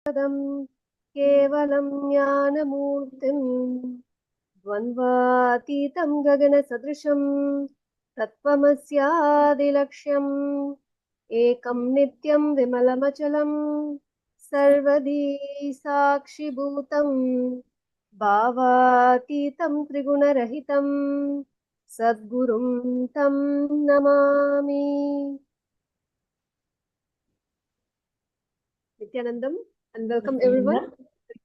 केवलं ज्ञानमूर्तिम् द्वन्द्वातीतं गगनसदृशं तत्त्वमस्यादिलक्ष्यम् एकं नित्यं विमलमचलं सर्वदी साक्षिभूतम् भावातीतं त्रिगुणरहितं सद्गुरुं तं Namami. Nityanandam, and welcome everyone to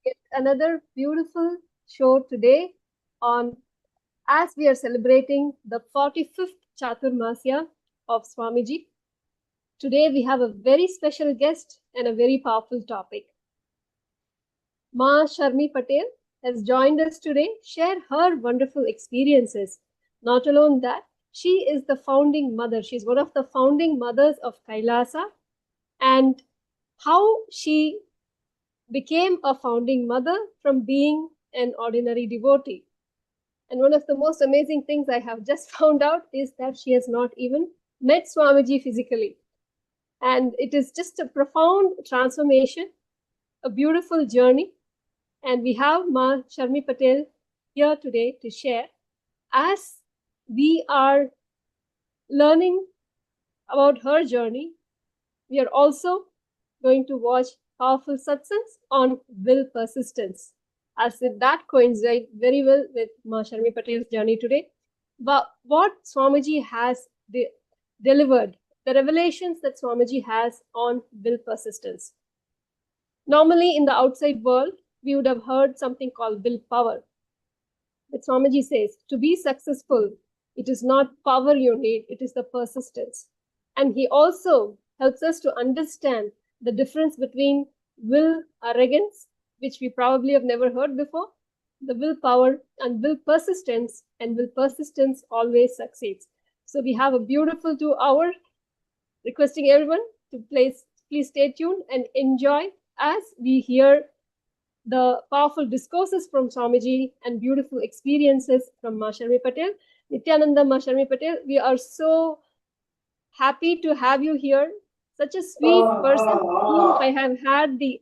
yet another beautiful show today on as we are celebrating the 45th Chaturmasya of Swami G. Today we have a very special guest and a very powerful topic. Ma Sharmi Patel has joined us today, share her wonderful experiences. Not alone that, she is the founding mother. She's one of the founding mothers of Kailasa, and how she became a founding mother from being an ordinary devotee. And one of the most amazing things I have just found out is that she has not even met Swamiji physically. And it is just a profound transformation, a beautiful journey. And we have Ma Sharmi Patel here today to share. As we are learning about her journey, we are also going to watch powerful satsangs on will persistence, as if that coincides very well with Ma Sharmi Patel's journey today. But what Swamiji has delivered, the revelations that Swamiji has on will persistence. Normally in the outside world, we would have heard something called willpower. But Swamiji says, to be successful, it is not power you need, it is the persistence. And he also helps us to understand the difference between will arrogance, which we probably have never heard before, the willpower, and will persistence, and will persistence always succeeds. So we have a beautiful 2 hour, requesting everyone to please stay tuned and enjoy as we hear the powerful discourses from Swamiji and beautiful experiences from Ma Sharmi Patel. Nityananda, Ma Sharmi Patel, we are so happy to have you here. Such a sweet person whom I have had the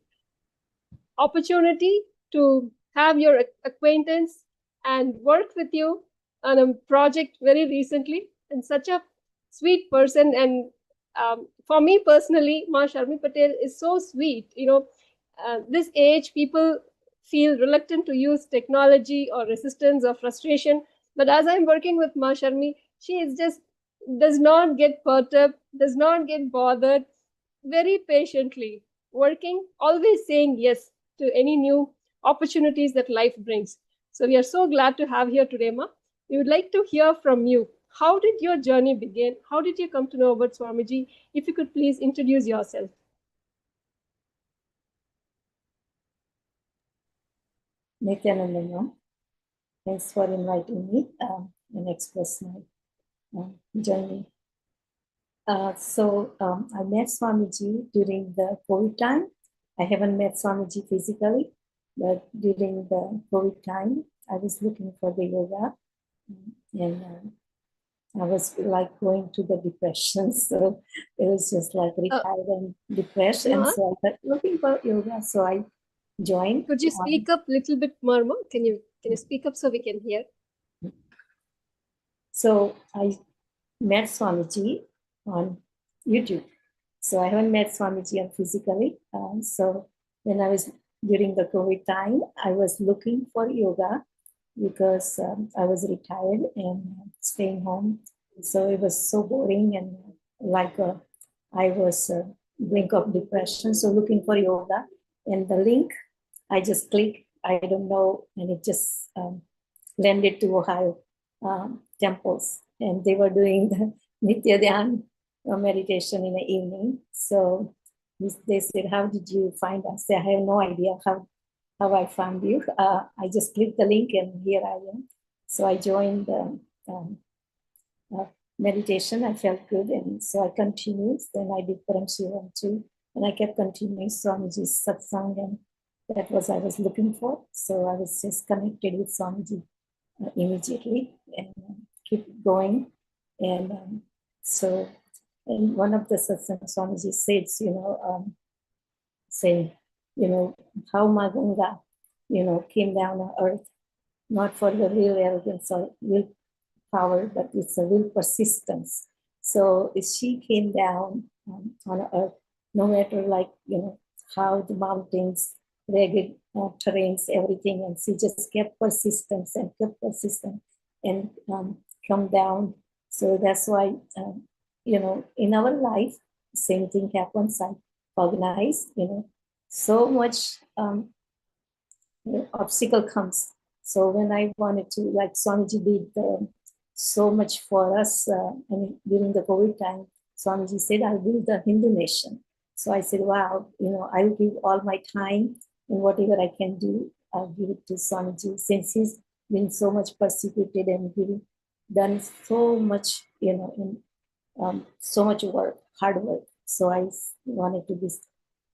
opportunity to have your acquaintance and work with you on a project very recently, and such a sweet person. And for me personally, Ma Sharmi Patel is so sweet. This age, people feel reluctant to use technology or resistance or frustration. But as I'm working with Ma Sharmi, she is just does not get perturbed, does not get bothered, very patiently working, always saying yes to any new opportunities that life brings. So we are so glad to have here today, Ma. We would like to hear from you. How did your journey begin? How did you come to know about Swamiji? If you could please introduce yourself. Nithyananda, thanks for inviting me and express my journey. So I met Swamiji during the COVID time. I haven't met Swamiji physically, but during the COVID time, I was looking for the yoga, and I was like going to the depression. So it was just like retired and depressed. And so I was looking for yoga. So I joined. Could you speak up a little bit more, Ma? Can you speak up so we can hear? So I met Swamiji on YouTube. So I haven't met Swamiji physically. So when I was during the COVID time, I was looking for yoga because I was retired and staying home. So it was so boring and like I was brink of depression. So looking for yoga, and the link I just clicked. I don't know, and it just landed to Ohio temples, and they were doing the Nitya Dhyan meditation in the evening. So they said, "How did you find us?" I have no idea how I found you. I just clicked the link and here I am. So I joined the meditation. I felt good, and so I continued. Then I did Paramashiva too, and I kept continuing Swamiji's satsang, and that was I was looking for. So I was just connected with Swamiji immediately and keep going. And so in one of the satsangs, Swamiji says, say, how my Ganga, came down on earth, not for the real arrogance or willpower, but it's a will persistence. So she came down on earth, no matter how the mountains, rugged terrains, everything, and she just kept persistence and kept persistent and come down. So that's why, in our life, same thing happens. I organize, so much obstacle comes. So when I wanted to, like Swamiji did so much for us, during the COVID time, Swamiji said, I'll build the Hindu nation. So I said, wow, I'll give all my time and whatever I can do, I'll give it to Swamiji, since he's been so much persecuted and done so much, in so much work, hard work. So I wanted to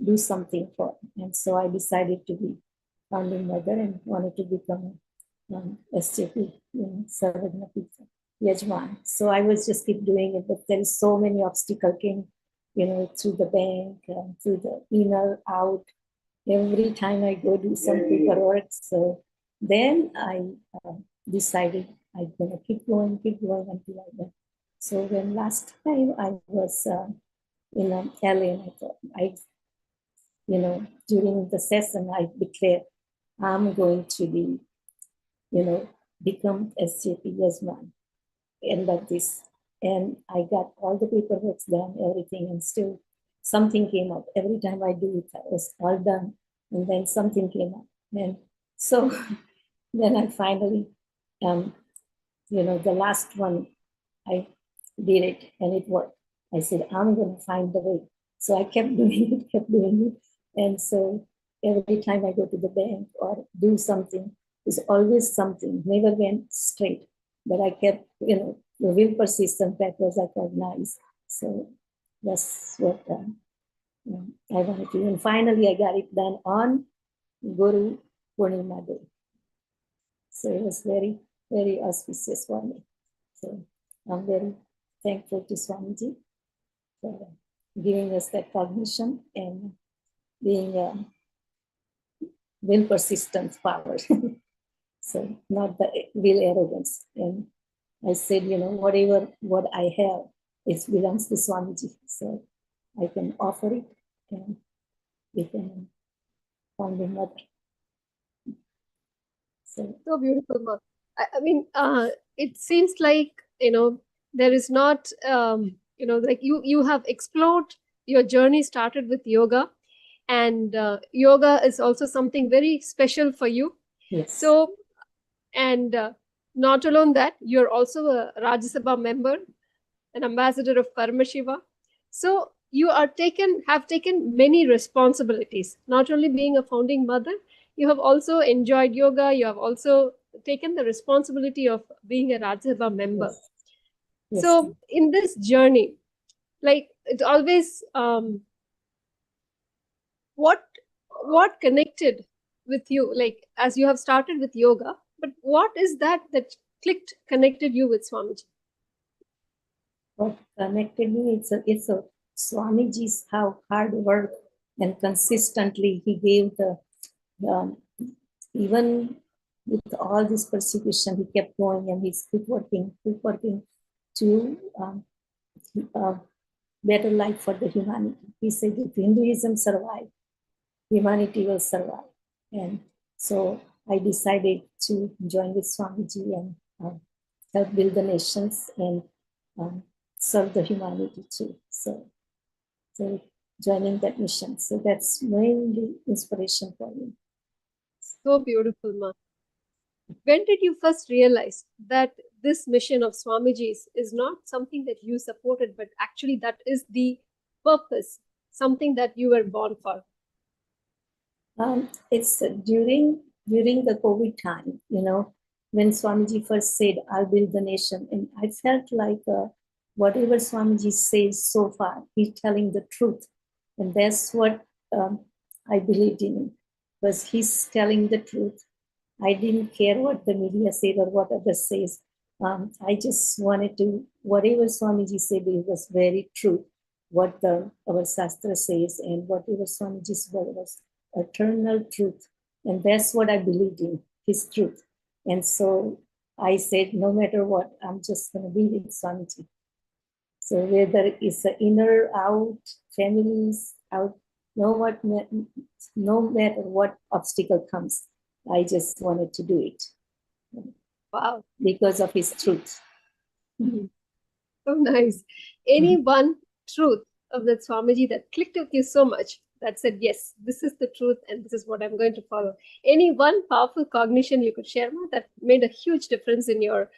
do something for him. And so I decided to be Founding Mother and wanted to become SJP, Sarvagna Yajman. So I was just keep doing it, but there is so many obstacles came, through the bank, through the inner, out. Every time I go do some paperwork. So then I decided I'm going to keep going until I went. So when last time I was in LA, and I thought, during the session, I declared, I'm going to be, become SJP Yasman, end of this. And I got all the paperwork done, everything, and still something came up. Every time I do it, I was all done, and then something came up. And so then I finally, the last one, I did it, and it worked. I said, I'm going to find the way. So I kept doing it. And so every time I go to the bank or do something, there's always something, never went straight. But I kept, the will persistent, that was I recognized. So that's what I wanted to do. And finally, I got it done on Guru Purnima Day. So it was very, very auspicious for me. So I'm very thankful to Swamiji for giving us that cognition and being will persistence power. So not the will arrogance. And I said, what I have, it belongs to Swamiji. So I can offer it and become Founding Mother. So beautiful, Ma. I mean, it seems like, there is not, like you have explored, your journey started with yoga, and yoga is also something very special for you. Yes. So, and not alone that, you're also a Rajya Sabha member, an ambassador of Paramashiva. So you have taken many responsibilities, not only being a founding mother, you have also enjoyed yoga, you have also taken the responsibility of being a Rajya Sabha member. Yes. Yes. So in this journey, like it always, what connected with you, like as you have started with yoga, but what is that connected you with Swamiji? What connected me, it's a Swamiji's how hard work and consistently he gave the even with all this persecution, he kept going and he's keep working to better life for the humanity. He said, if Hinduism survive, humanity will survive. And so I decided to join with Swamiji and help build the nations and serve the humanity too. So joining that mission. So that's mainly inspiration for me. So beautiful, Ma. When did you first realize that this mission of Swamiji's is not something that you supported, but actually that is the purpose, something that you were born for? It's during the COVID time, when Swamiji first said, I'll build the nation. And I felt like whatever Swamiji says so far, he's telling the truth. And that's what I believed in, because he's telling the truth. I didn't care what the media said or what others says. I just wanted to, whatever Swamiji said, it was very true. What our Shastra says and whatever Swamiji's word was eternal truth. And that's what I believed in, his truth. And so I said, no matter what, I'm just going to be with Swamiji. So whether it's an inner, out, families, out, no matter what obstacle comes, I just wanted to do it. Wow. Because of his truth. So nice. Any one truth of that Swamiji that clicked with you so much that said, yes, this is the truth and this is what I'm going to follow? Any one powerful cognition you could share that made a huge difference in your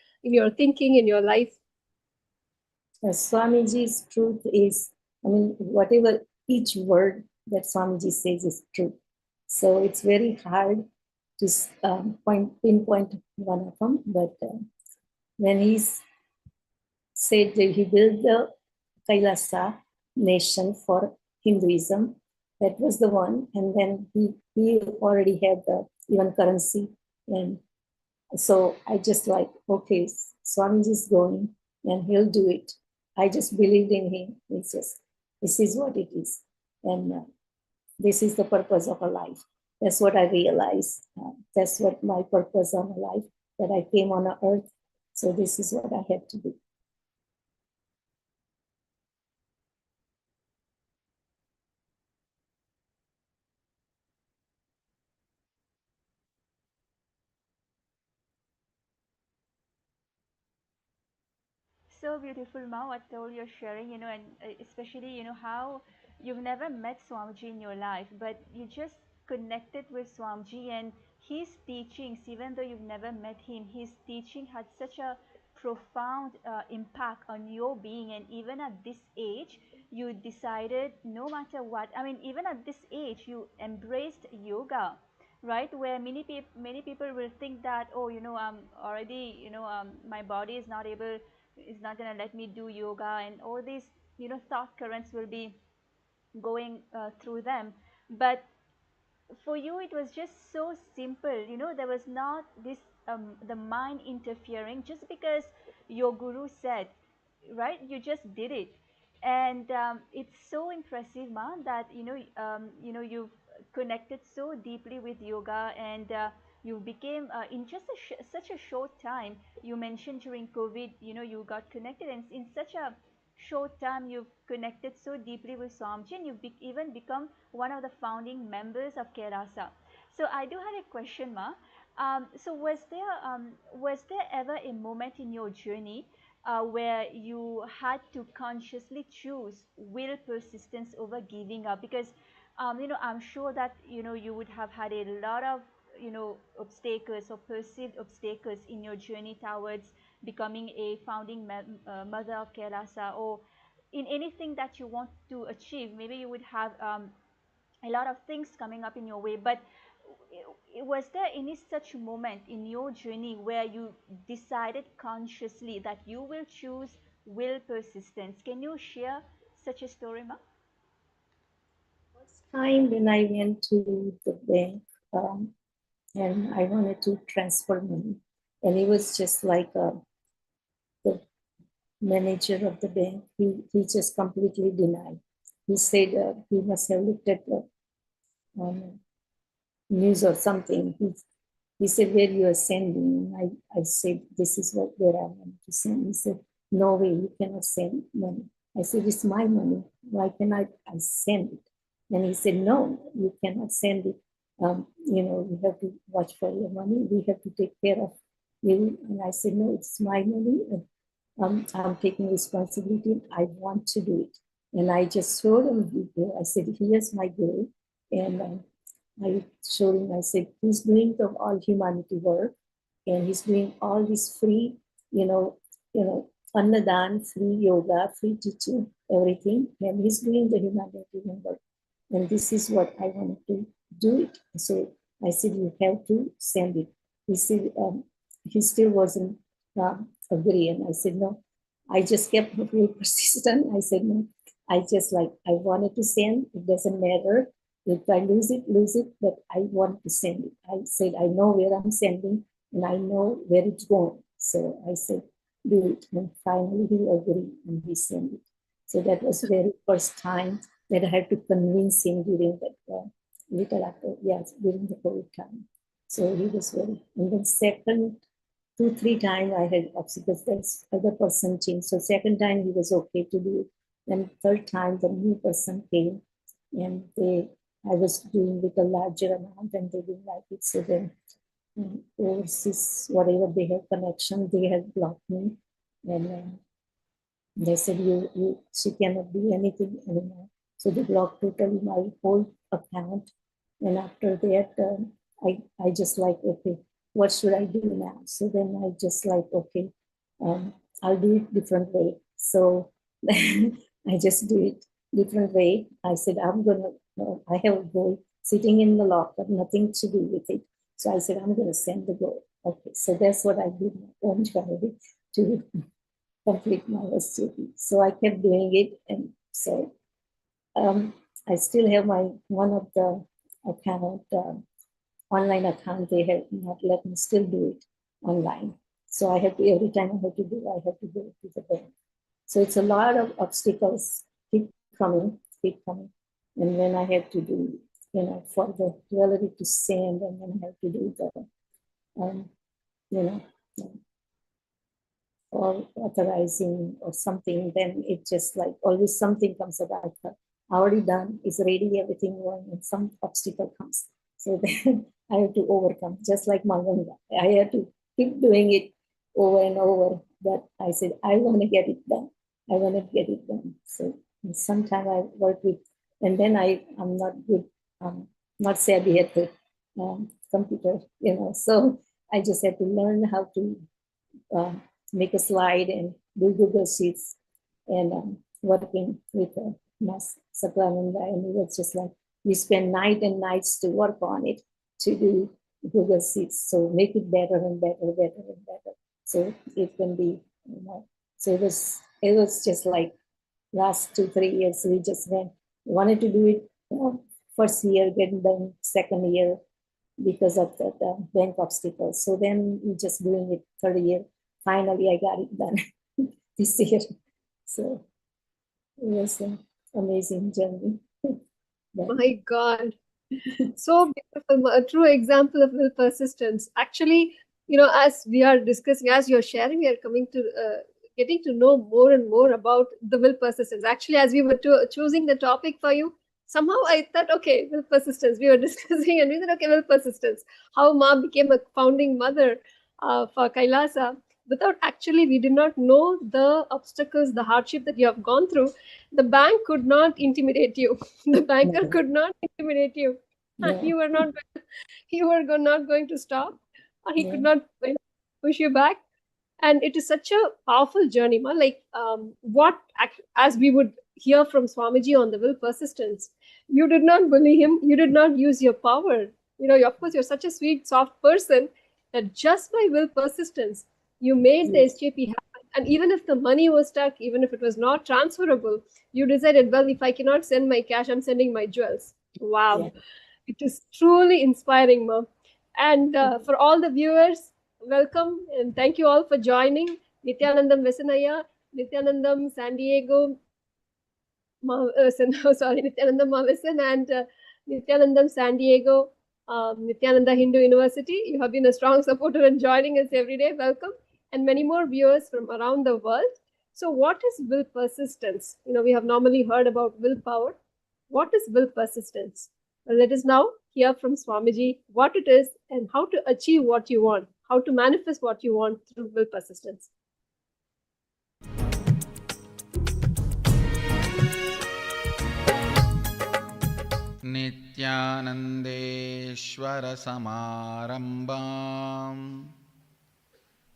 thinking, in your life? Swamiji's truth is, whatever each word that Swamiji says is true. So it's very hard to pinpoint one of them. But when he said that he built the Kailasa nation for Hinduism, that was the one. And then he already had the even currency. And so I just like, okay, Swamiji is going and he'll do it. I just believed in him. It's just, this is what it is. And this is the purpose of a life. That's what I realized. That's what my purpose on life, that I came on earth. So this is what I had to do. So beautiful, Ma, what all you're sharing, and especially, how you've never met Swamiji in your life, but you just connected with Swamiji and his teachings, even though you've never met him, his teaching had such a profound impact on your being. And even at this age, you decided no matter what, even at this age, you embraced yoga, right? Where many people will think that, oh, I'm already, my body is not able, is not going to let me do yoga, and all these thought currents will be going through them. But for you it was just so simple, there was not this the mind interfering just because your guru said, right? You just did it. And it's so impressive, Ma, that you've connected so deeply with yoga, and you became in just such a short time. You mentioned during COVID, you got connected, and in such a short time you've connected so deeply with Swamiji, and you've even become one of the founding members of Kailasa. So I do have a question, Ma. So was there ever a moment in your journey where you had to consciously choose will persistence over giving up? Because I'm sure that you would have had a lot of obstacles or perceived obstacles in your journey towards becoming a founding mother of Kailasa, or in anything that you want to achieve. Maybe you would have a lot of things coming up in your way, but was there any such moment in your journey where you decided consciously that you will choose will persistence? Can you share such a story, Ma? First time when I went to the bank and I wanted to transfer money, and it was just like the manager of the bank, he just completely denied. He said he must have looked at the news or something. He said, where you are sending? I said, this is where I want to send. He said, no way, you cannot send money. I said, it's my money. Why can I send it? And he said, no, you cannot send it. You have to watch for your money. We have to take care of you. And I said, no, it's my money. I'm taking responsibility. I want to do it. And I just showed him, I said, here's my bill. And I showed him, I said, he's doing the all humanity work, and he's doing all this free, annadan, free yoga, free teaching, everything. And he's doing the humanitarian work. And this is what I wanted to do it. So I said, you have to send it. He said, he still wasn't agree. And I said, no. I just kept real persistent. I said, no. I wanted to send. It doesn't matter. If I lose it, but I want to send it. I said, I know where I'm sending and I know where it's going. So I said, do it. And finally he agreed and he sent it. So that was the very first time that I had to convince him during that little after, yes, during the COVID time. So he was very, and then second, 2, 3 times I had obstacles. This other person changed. So second time he was okay to do it. Then third time the new person came, and I was doing with a larger amount, and they didn't like it. So then overseas, whatever they have connection, they had blocked me, and they said she cannot do anything anymore. So they blocked totally my whole account. And after that, I just like, okay, what should I do now? So then I just like, okay, I'll do it different way. So I just do it different way. I said, I have a goal sitting in the locker, nothing to do with it. So I said, I'm going to send the goal. Okay, so that's what I did my own journey to complete my SJP. So I kept doing it, and so I still have my one of the account, online account. They have not let me still do it online. So I have to, every time I have to do, I have to go to the bank. So it's a lot of obstacles keep coming, and then I have to do, for the jewelry to send, and then I have to do the, you know, or authorizing or something, then it just like always something comes about. Already done, is ready, everything going, and some obstacle comes. So then I have to overcome, just like Ganga. I have to keep doing it over and over. But I said, I want to get it done. I want to get it done. So sometimes I work with, and then I'm not good, not savvy at the computer, So I just had to learn how to make a slide and do Google Sheets, and working with Mas Saklananda. And it was just like we spend night and nights to work on it to do Google Sheets. So make it better and better, better and better. So it can be, so it was just like last 2, 3 years we just wanted to do it, first year, getting done second year because of that bank obstacle. So then we just doing it third year. Finally, I got it done this year. So it was an amazing journey. My God. So beautiful, a true example of will persistence. Actually, as we are discussing, as you're sharing, we are coming to getting to know more and more about the will persistence. Actually, as we were choosing the topic for you, somehow I thought, okay, will persistence. We were discussing, and we said, okay, will persistence. How Ma became a founding mother for Kailasa. Without actually, we did not know the obstacles, the hardship that you have gone through. The bank could not intimidate you. The banker could not intimidate you. Yeah. You were not not going to stop. He could Yeah. not push you back. And it is such a powerful journey, ma. Like as we would hear from Swamiji on the will persistence, you did not bully him, you did not use your power. Of course, you're such a sweet, soft person that just by will persistence, you made the Yes. SJP happen. And even if the money was stuck, even if it was not transferable, you decided, well, if I cannot send my cash, I'm sending my jewels. Wow. Yeah. It is truly inspiring, Ma. And for all the viewers, welcome and thank you all for joining. Nithyanandam Vesanaya, Nithyanandam San Diego, sorry, Nithyanandam Mavesan, and Nithyanandam San Diego, Nithyananda Hindu University. You have been a strong supporter and joining us every day. Welcome. And many more viewers from around the world. So, what is will persistence? We have normally heard about willpower. What is will persistence? Well, let us now hear from Swamiji what it is and how to achieve what you want, how to manifest what you want through will persistence. नित्यानन्देश्वरसमारम्भाम्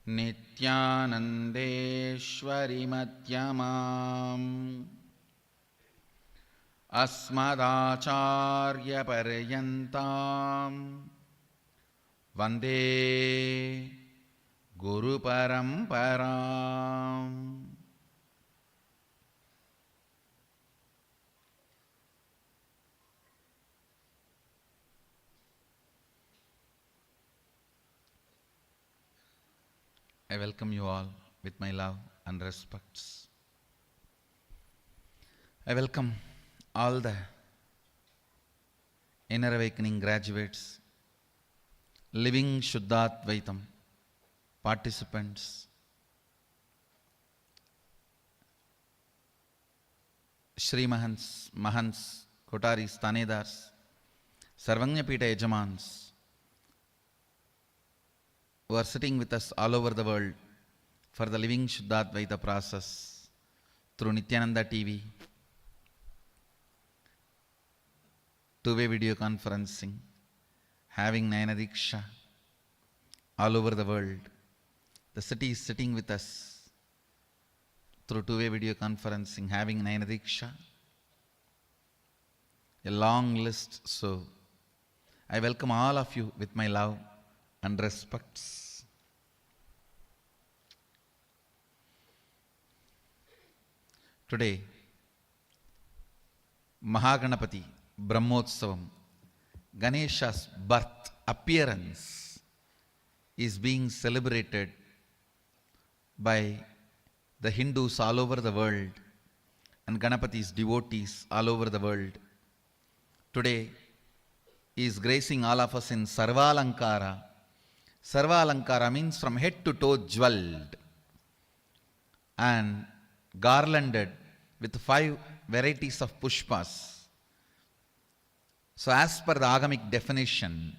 नित्यानन्देश्वरिमध्यमाम् अस्मदाचार्यपर्यन्ताम् वन्दे गुरुपरम्पराम्. I welcome you all with my love and respects. I welcome all the Inner Awakening graduates, living Shuddhatvaitam participants, Shri Mahants, Kotaris, Tanedars, Sarvanyapita Yajamans, who are sitting with us all over the world for the living Shuddhatvaitam process through Nithyananda TV, two-way video conferencing, having Nayana Diksha all over the world. The city is sitting with us through two-way video conferencing, having Nayana Diksha. A long list, so I welcome all of you with my love and respects. Today, Mahaganapati Brahmotsavam, Ganesha's birth appearance, is being celebrated by the Hindus all over the world and Ganapati's devotees all over the world. Today, he is gracing all of us in Sarvalankara. Sarvalankara means from head to toe jeweled and garlanded with 5 varieties of pushpas. So as per the agamic definition,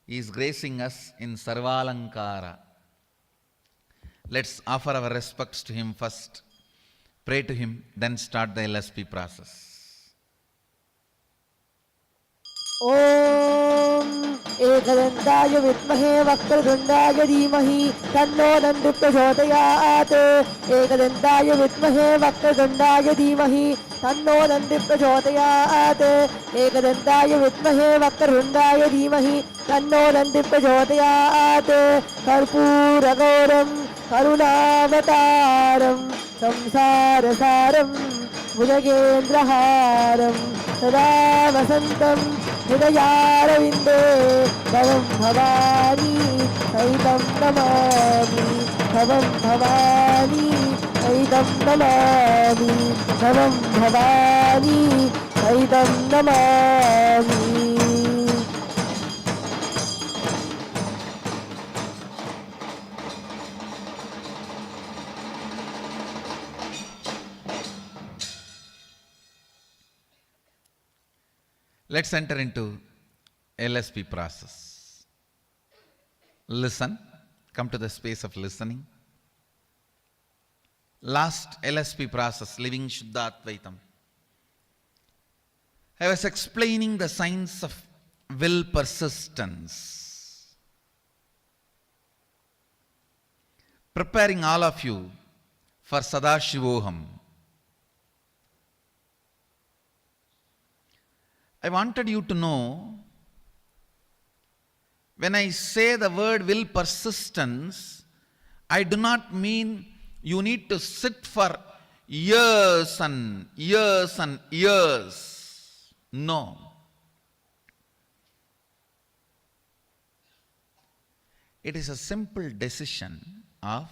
he is gracing us in Sarvalankara. Let's offer our respects to him first, pray to him, then start the LSP process. ॐ एकदन्ताय विद्महे वक्रतुण्डाय धीमहि तन्नो दन्ति प्रचोदयात् एकदन्ताय विद्महे वक्रतुण्डाय धीमहि तन्नो दन्ति प्रचोदयात् एकदन्ताय विद्महे वक्रतुण्डाय धीमहि तन्नो दन्ति प्रचोदयात् कर्पूरगौरं करुणावतारं संसारसारं भुजगेन्द्रहारं सदा वसन्तं हृदयारविन्दे भवं भवानी सहितं नमामि भवं भवानी सहितं नमामि भवं भवानी सहितं Namami. Let's enter into LSP process. Listen, come to the space of listening. Last LSP process, living Shuddhatvaitam, I was explaining the science of will persistence, preparing all of you for Sadashivoham. I wanted you to know, when I say the word will persistence, I do not mean you need to sit for years and years and years. No. It is a simple decision of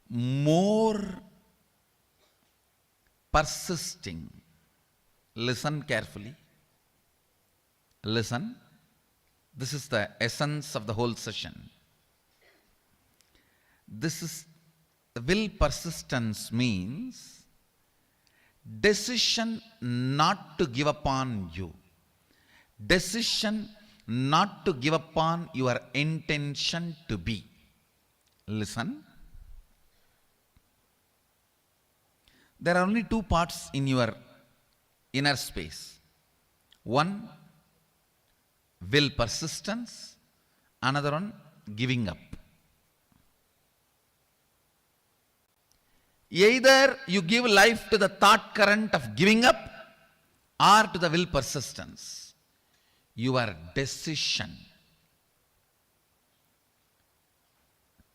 more persisting. Listen carefully. Listen. This is the essence of the whole session. This is the will persistence means decision not to give up on you. Decision not to give up on your intention to be. Listen. There are only 2 parts in your inner space. One, will persistence. Another one, giving up. Either you give life to the thought current of giving up or to the will persistence. Your decision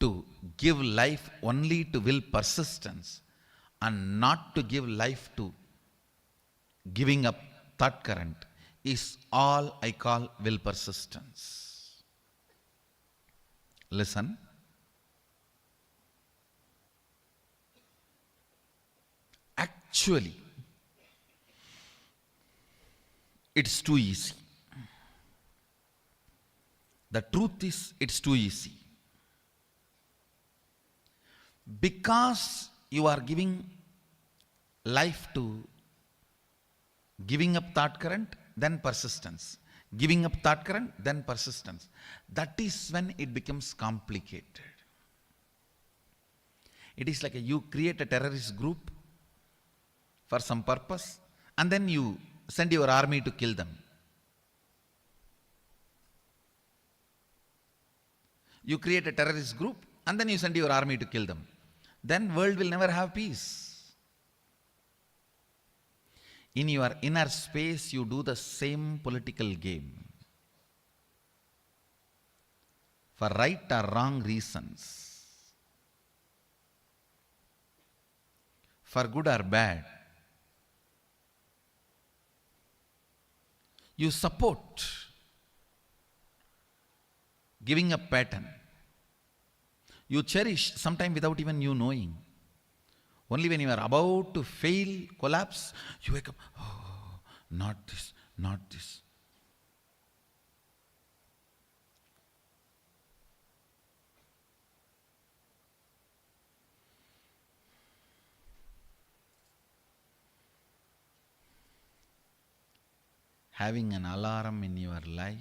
to give life only to will persistence and not to give life to giving up thought current is all I call will persistence. Listen. Actually, it's too easy. The truth is, it's too easy. Because you are giving life to giving up thought current, then persistence. Giving up thought current, then persistence. That is when it becomes complicated. It is like you create a terrorist group for some purpose, and then you send your army to kill them. You create a terrorist group, and then you send your army to kill them. Then world will never have peace. In your inner space, you do the same political game. For right or wrong reasons. For good or bad. You support giving up pattern. You cherish, sometimes without even you knowing. Only when you are about to fail, collapse, you wake up, oh, not this, not this. Having an alarm in your life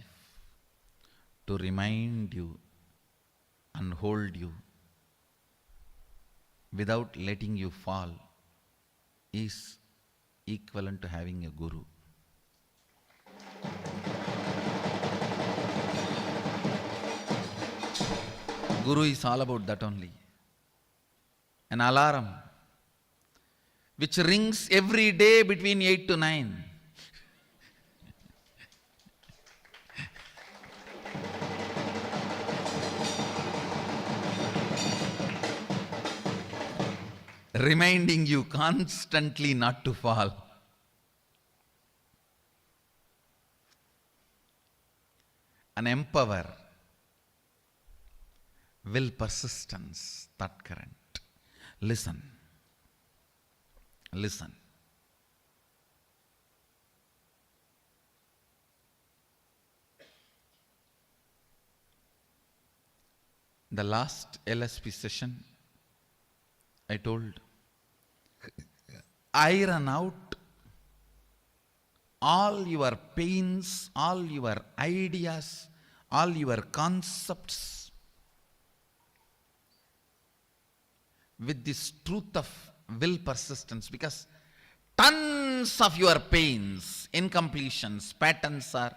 to remind you and hold you without letting you fall is equivalent to having a guru. Guru is all about that only. An alarm which rings every day between 8 to 9. Reminding you constantly not to fall. And empower will persistence, thought current. Listen. Listen. The last LSP session, I told, iron out all your pains, all your ideas, all your concepts with this truth of will persistence, because tons of your pains, incompletions, patterns are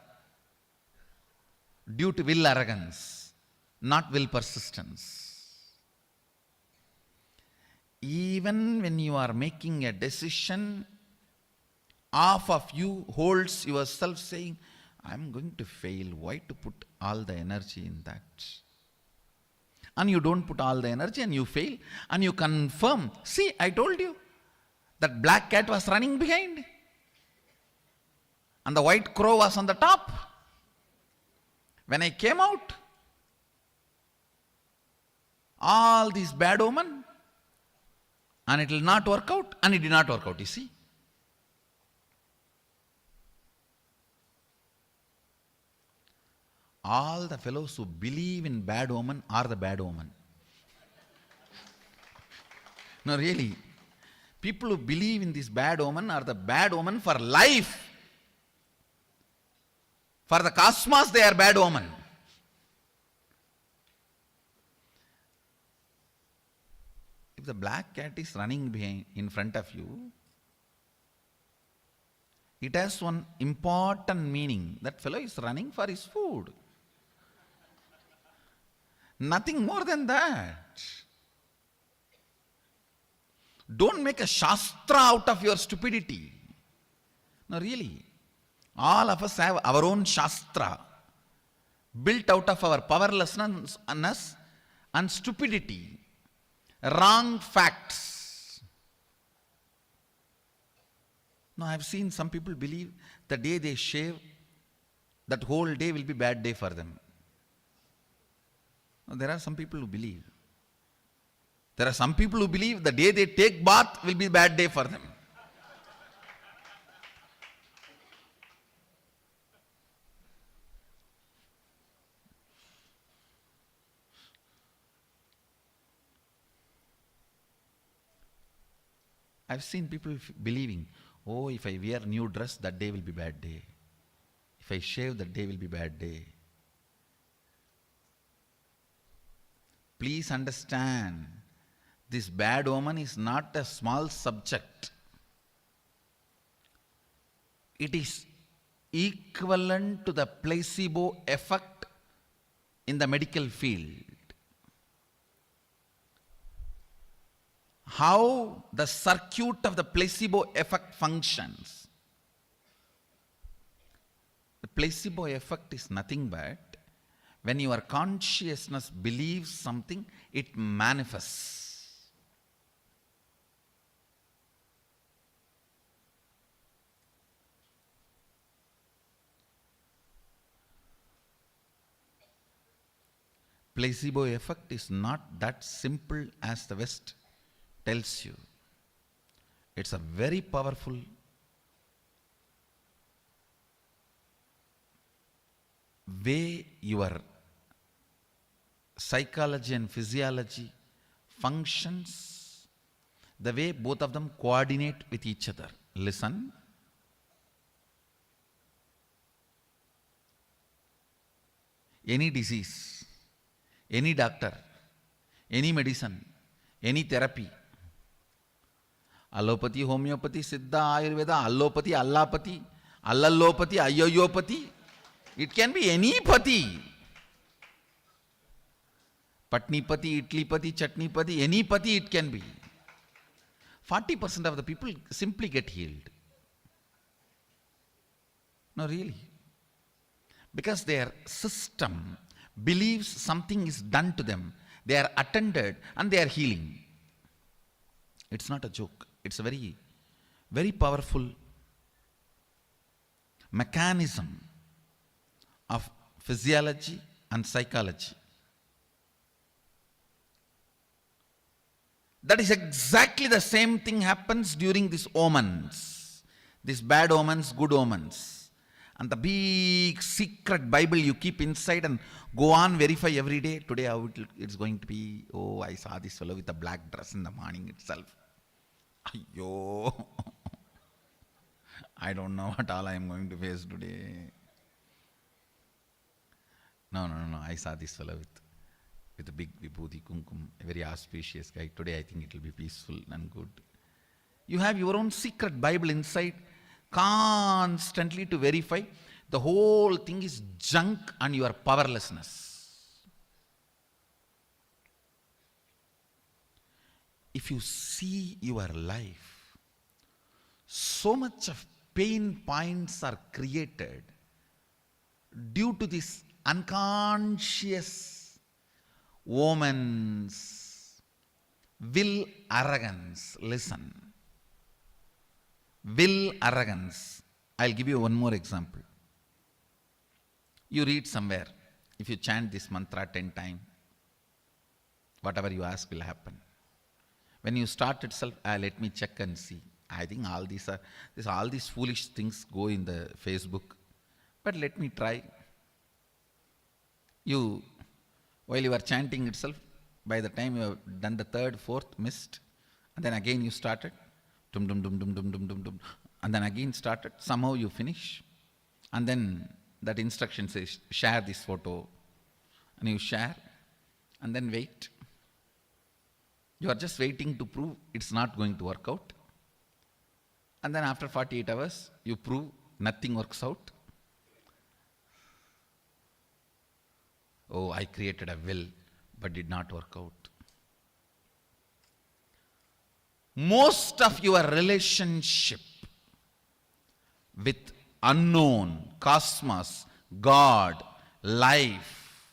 due to will arrogance, not will persistence. Even when you are making a decision, half of you holds yourself saying, I am going to fail, why to put all the energy in that? And you don't put all the energy and you fail and you confirm, see, I told you, that black cat was running behind and the white crow was on the top. When I came out, all these bad omen, and it will not work out, and it did not work out, you see. All the fellows who believe in bad omen are the bad omen. No, really. People who believe in this bad omen are the bad omen for life. For the cosmos, they are bad omen. If the black cat is running in front of you, it has one important meaning. That fellow is running for his food. Nothing more than that. Don't make a shastra out of your stupidity. No, really. All of us have our own shastra built out of our powerlessness and stupidity. Wrong facts. Now I have seen some people believe the day they shave, that whole day will be bad day for them. Now, there are some people who believe. There are some people who believe the day they take bath will be bad day for them. I've seen people believing, oh, if I wear new dress, that day will be bad day. If I shave, that day will be bad day. Please understand, this bad omen is not a small subject. It is equivalent to the placebo effect in the medical field. How the circuit of the placebo effect functions. The placebo effect is nothing but when your consciousness believes something, it manifests. Placebo effect is not that simple as the West tells you. It's a very powerful way your psychology and physiology functions, the way both of them coordinate with each other. Listen. Any disease, any doctor, any medicine, any therapy, allopathy, homeopathy, siddha, ayurveda, allopathy, allapathy, allallopathy, ayoyopathy, it can be any pati. Patnipati, Itlipati, Chatnipati, any pati it can be. 40% of the people simply get healed. No, really. Because their system believes something is done to them. They are attended and they are healing. It's not a joke. It's a very, very powerful mechanism of physiology and psychology. That is exactly the same thing happens during these omens. These bad omens, good omens. And the big secret Bible you keep inside and go on verify every day. Today how it's going to be, oh, I saw this fellow with a black dress in the morning itself. Ayyo. I don't know what all I am going to face today. No. I saw this fellow with a big vibhuti kumkum, a very auspicious guy. Today I think it will be peaceful and good. You have your own secret Bible inside, constantly to verify. The whole thing is junk and your powerlessness. If you see your life, so much of pain points are created due to this unconscious woman's will arrogance. Listen. Will arrogance. I'll give you one more example. You read somewhere, if you chant this mantra 10 times, whatever you ask will happen. When you start itself, let me check and see. I think all these foolish things go in the Facebook. But let me try. While you are chanting itself, by the time you have done the third, fourth, missed, and then again you started, dum dum dum dum dum dum dum dum, and then again started, somehow you finish, and then that instruction says, share this photo, and you share, and then wait. You are just waiting to prove it's not going to work out. And then after 48 hours, you prove nothing works out. Oh, I created a will, but did not work out. Most of your relationship with unknown, cosmos, God, life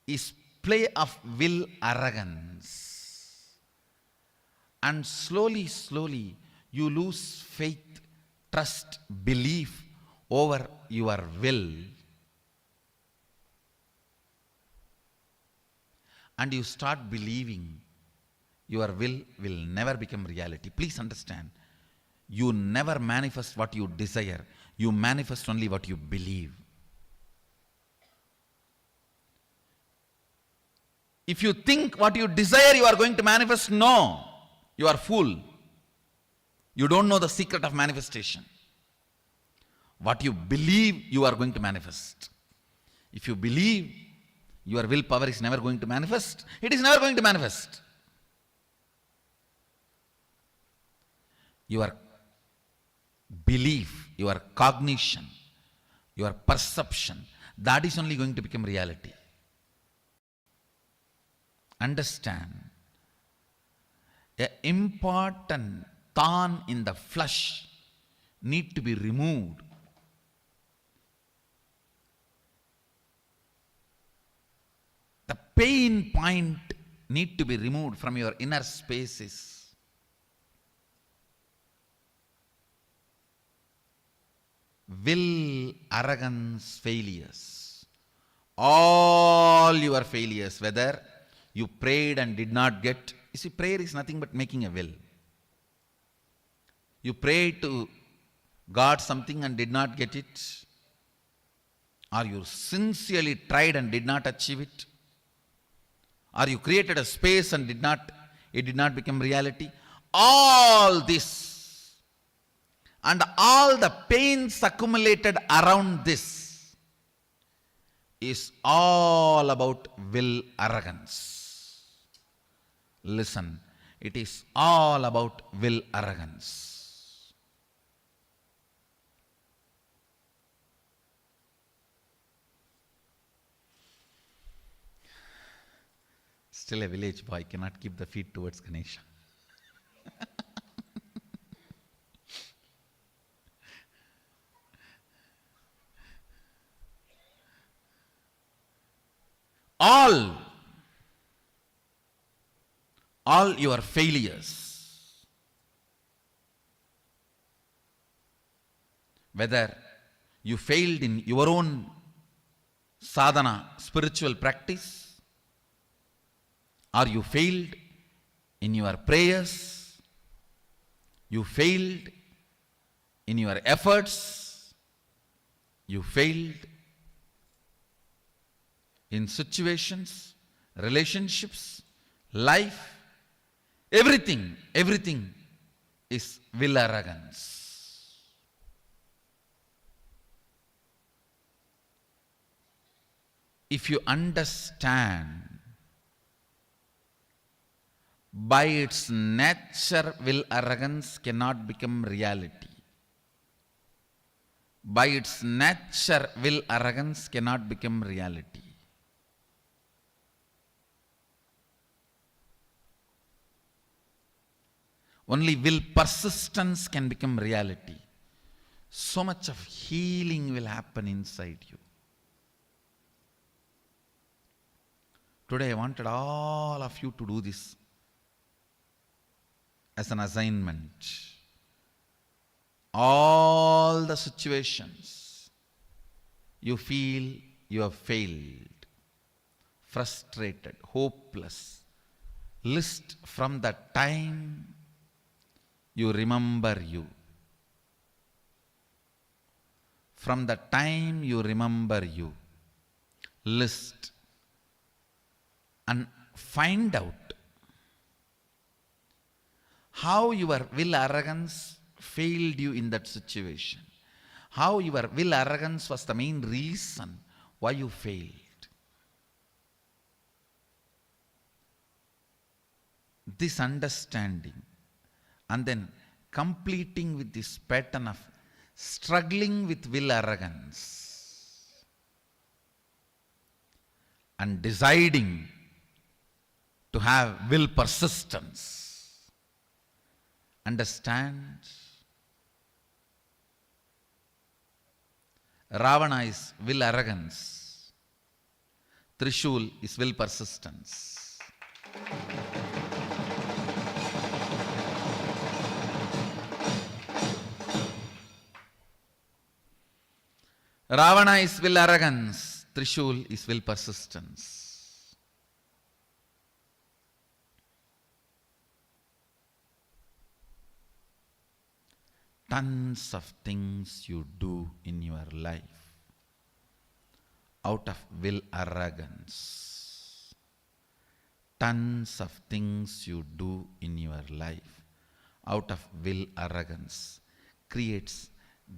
is play of will arrogance. And slowly, slowly, you lose faith, trust, belief over your will. And you start believing your will never become reality. Please understand, you never manifest what you desire. You manifest only what you believe. If you think what you desire you are going to manifest, no. You are fool. You don't know the secret of manifestation. What you believe, you are going to manifest. If you believe your willpower is never going to manifest, it is never going to manifest. Your belief, your cognition, your perception, that is only going to become reality. Understand, an important thorn in the flesh need to be removed. The pain point need to be removed from your inner spaces. Will, arrogance, failures. All your failures, whether you prayed and did not get. You see, prayer is nothing but making a will. You prayed to God something and did not get it. Or you sincerely tried and did not achieve it. Or you created a space and it did not become reality. All this and all the pains accumulated around this is all about will arrogance. Listen, it is all about will arrogance. Still a village boy cannot keep the feet towards Ganesha. all your failures, whether you failed in your own sadhana, spiritual practice, or you failed in your prayers, you failed in your efforts, you failed in situations, relationships, life, everything is will arrogance. If you understand, by its nature, will arrogance cannot become reality. By its nature, will arrogance cannot become reality. Only will persistence can become reality. So much of healing will happen inside you. Today I wanted all of you to do this as an assignment. All the situations you feel you have failed, frustrated, hopeless, list from the time you remember you. From the time you remember you, list and find out how your will arrogance failed you in that situation. How your will arrogance was the main reason why you failed. This understanding and then completing with this pattern of struggling with will arrogance and deciding to have will persistence. Understand? Ravana is will arrogance. Trishul is will persistence. Ravana is will arrogance. Trishul is will persistence. Tons of things you do in your life out of will arrogance. Tons of things you do in your life out of will arrogance creates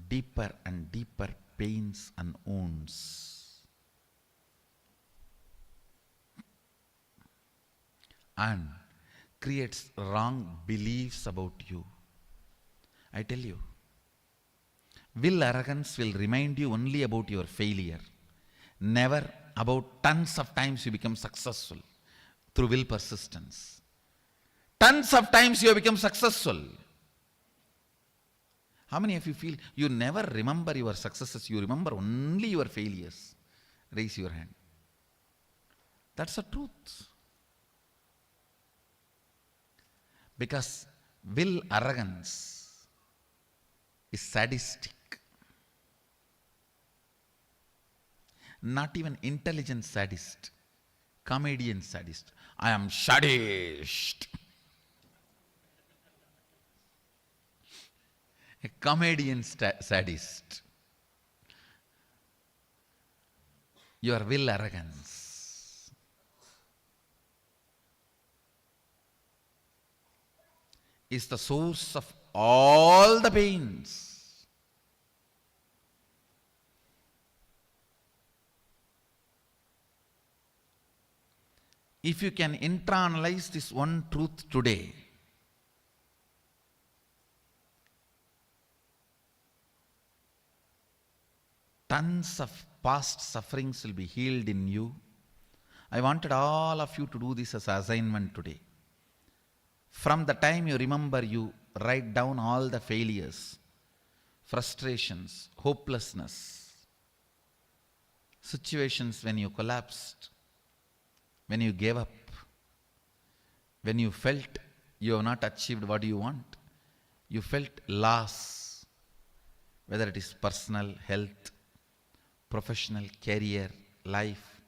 deeper and deeper pains and wounds, and creates wrong beliefs about you. I tell you, will arrogance will remind you only about your failure, never about tons of times you become successful through will persistence. Tons of times you have become successful. How many of you feel you never remember your successes, you remember only your failures? Raise your hand. That's the truth. Because will arrogance is sadistic. Not even intelligent sadist, comedian sadist. I am sadist. A comedian sadist. Your will arrogance is the source of all the pains. If you can internalize this one truth today, tons of past sufferings will be healed in you. I wanted all of you to do this as an assignment today. From the time you remember, you write down all the failures, frustrations, hopelessness, situations when you collapsed, when you gave up, when you felt you have not achieved what you want, you felt loss, whether it is personal, health, professional, career, life,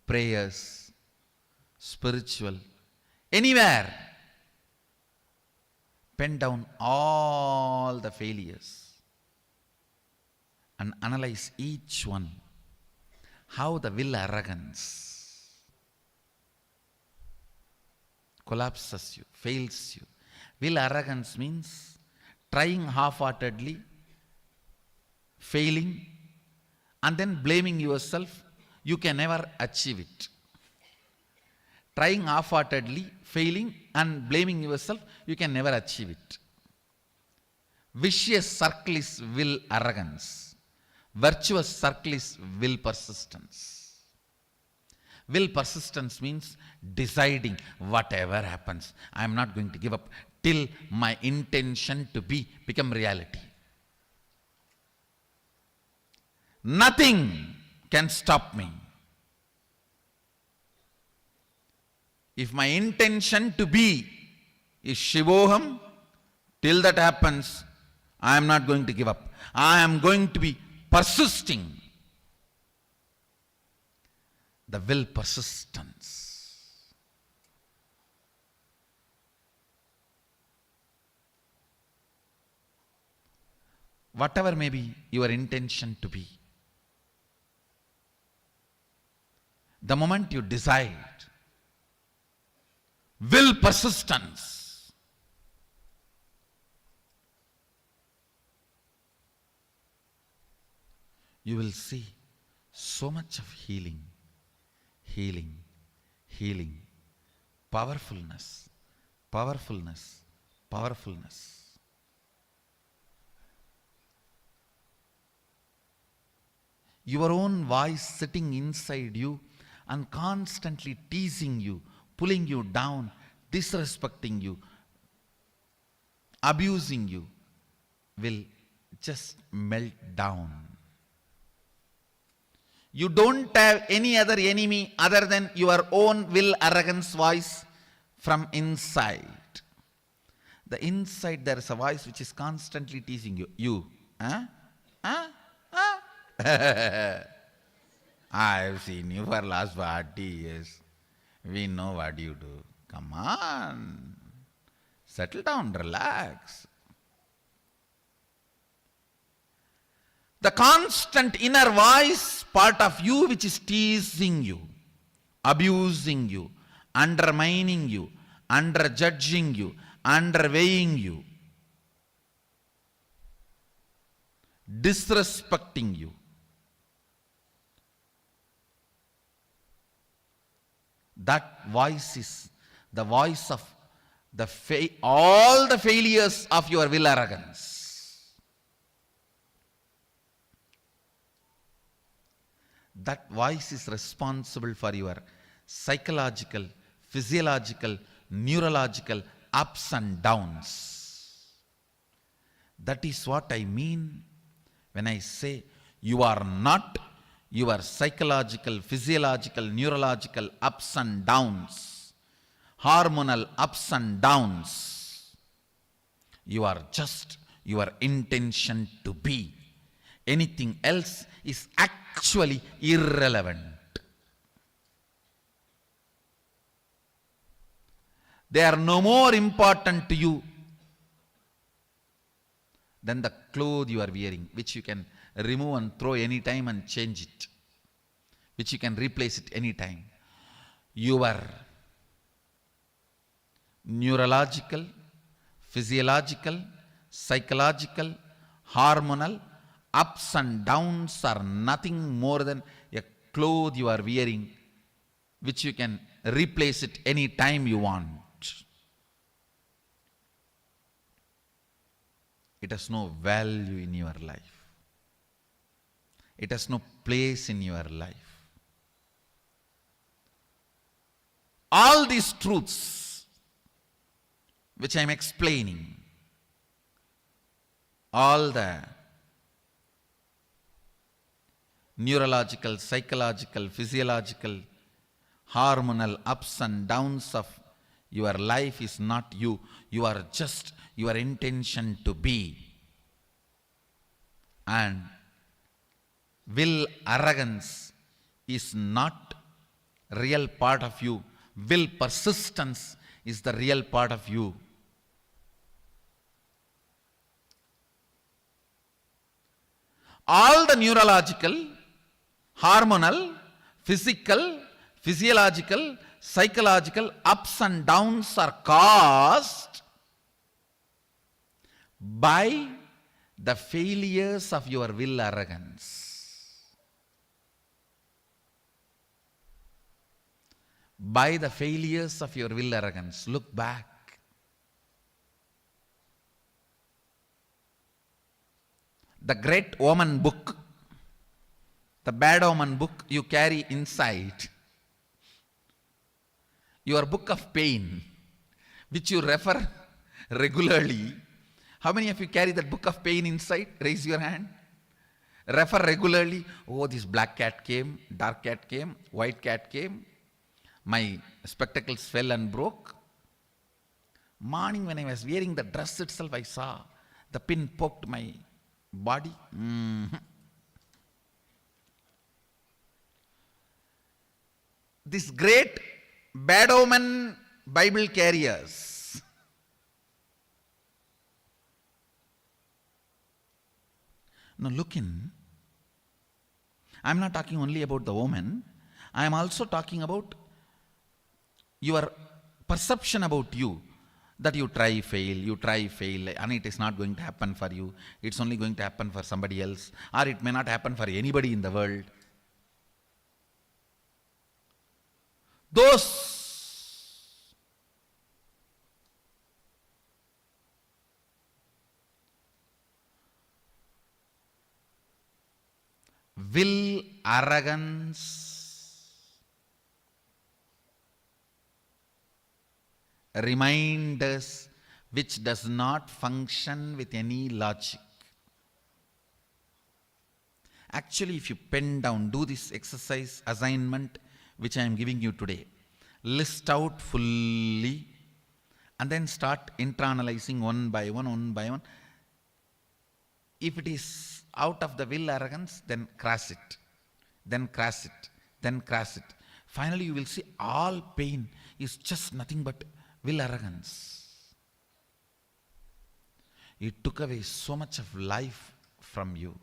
prayers, spiritual, anywhere. Pen down all the failures and analyze each one. How the will arrogance collapses you, fails you. Will arrogance means trying half-heartedly, failing, and then blaming yourself. You can never achieve it. Trying half-heartedly, failing, and blaming yourself, you can never achieve it. Vicious circle is will arrogance. Virtuous circle is will persistence. Will persistence means deciding whatever happens, I am not going to give up till my intention to become reality. Nothing can stop me. If my intention to be is Shivoham, till that happens, I am not going to give up. I am going to be persisting. The will persistence. Whatever may be your intention to be, the moment you decide, will persistence, you will see so much of healing, healing, healing, powerfulness, powerfulness, powerfulness. Your own voice sitting inside you and constantly teasing you, pulling you down, disrespecting you, abusing you, will just melt down. You don't have any other enemy other than your own will arrogance voice from inside. The inside there is a voice which is constantly teasing you. You, huh? Huh? Huh? I've seen you for last 40 years. We know what you do. Come on. Settle down, relax. The constant inner voice part of you which is teasing you, abusing you, undermining you, underjudging you, underweighing you, disrespecting you. That voice is the voice of all the failures of your will arrogance. That voice is responsible for your psychological, physiological, neurological ups and downs. That is what I mean when I say you are not your psychological, physiological, neurological ups and downs, hormonal ups and downs. You are just your intention to be. Anything else is actually irrelevant. They are no more important to you than the clothes you are wearing, which you can remove and throw any time and change it, which you can replace it any time. Your neurological, physiological, psychological, hormonal ups and downs are nothing more than a cloth you are wearing, which you can replace it any time you want. It has no value in your life. It has no place in your life. All these truths which I am explaining, all the neurological, psychological, physiological, hormonal ups and downs of your life is not you. You are just your intention to be. And will arrogance is not real part of you. Will persistence is the real part of you. All the neurological, hormonal, physical, physiological, psychological ups and downs are caused by the failures of your will arrogance. By the failures of your will arrogance. Look back. The great omen book, the bad omen book you carry inside, your book of pain, which you refer regularly. How many of you carry that book of pain inside? Raise your hand. Refer regularly. Oh, this black cat came, dark cat came, white cat came. My spectacles fell and broke. Morning when I was wearing the dress itself, I saw the pin poked my body. This great bad omen Bible carriers, now look in. I am not talking only about the omen. I am also talking about your perception about you, that you try, fail, and it is not going to happen for you. It's only going to happen for somebody else, or it may not happen for anybody in the world. Those will arrogance reminders which does not function with any logic. Actually, if you pen down, do this exercise assignment which I am giving you today. List out fully and then start internalizing one by one. If it is out of the will arrogance, then crash it. Then crash it. Then crash it. Finally, you will see all pain is just nothing but will arrogance. It took away so much of life from you.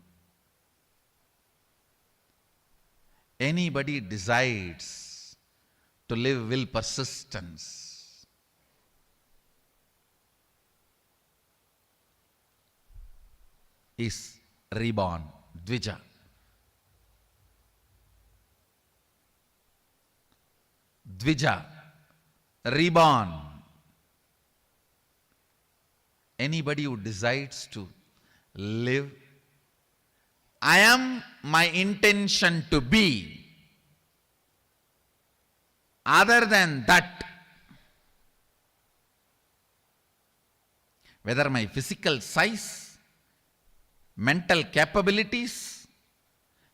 Anybody decides to live will persistence. Is reborn, Dvija. Dvija, reborn. Anybody who decides to live, I am my intention to be. Other than that, whether my physical size, mental capabilities,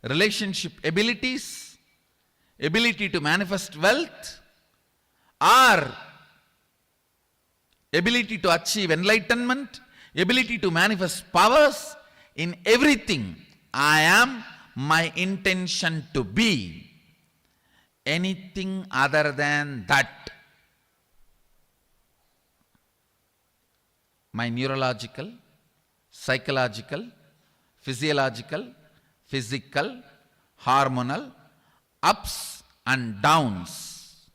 relationship abilities, ability to manifest wealth, or ability to achieve enlightenment, ability to manifest powers, in everything, I am my intention to be. Anything other than that, my neurological, psychological, physiological, physical, hormonal, ups and downs,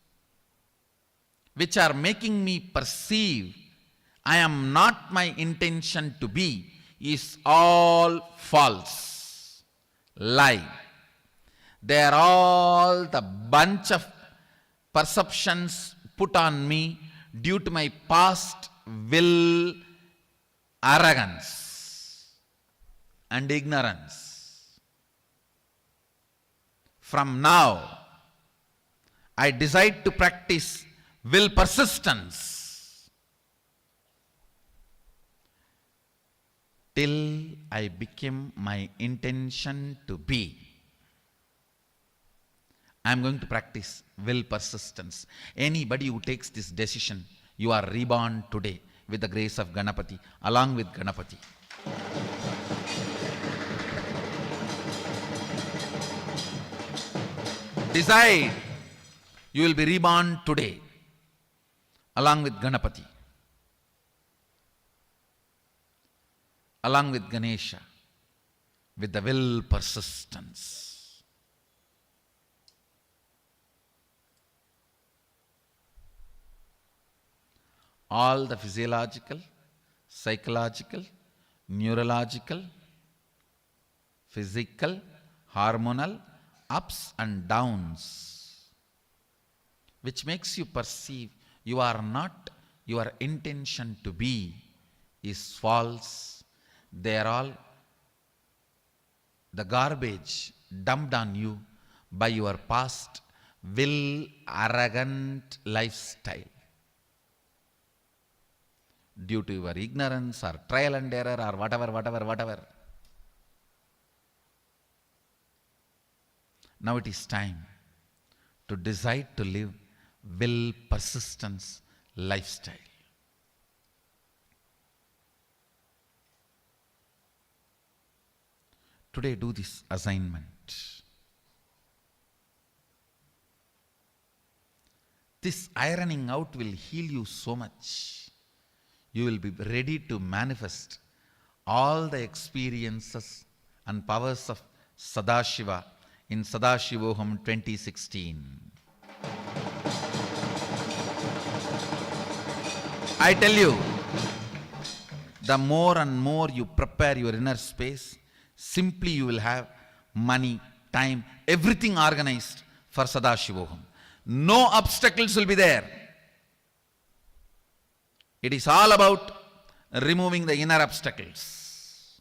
which are making me perceive I am not my intention to be, is all false, lie. They are all the bunch of perceptions put on me due to my past will arrogance and ignorance. From now, I decide to practice will persistence till I became my intention to be. I am going to practice will persistence. Anybody who takes this decision, you are reborn today with the grace of Ganapati, along with Ganapati. Decide, you will be reborn today, along with Ganapati, along with Ganesha, with the will persistence. All the physiological, psychological, neurological, physical, hormonal ups and downs, which makes you perceive you are not your intention to be, is false. They are all the garbage dumped on you by your past will arrogant lifestyle. Due to your ignorance or trial and error or whatever. Now it is time to decide to live will persistence lifestyle. Today do this assignment. This ironing out will heal you so much. You will be ready to manifest all the experiences and powers of Sadashiva in Sadashivoham 2016. I tell you, the more and more you prepare your inner space, simply you will have money, time, everything organized for Sadashivoham. No obstacles will be there. It is all about removing the inner obstacles.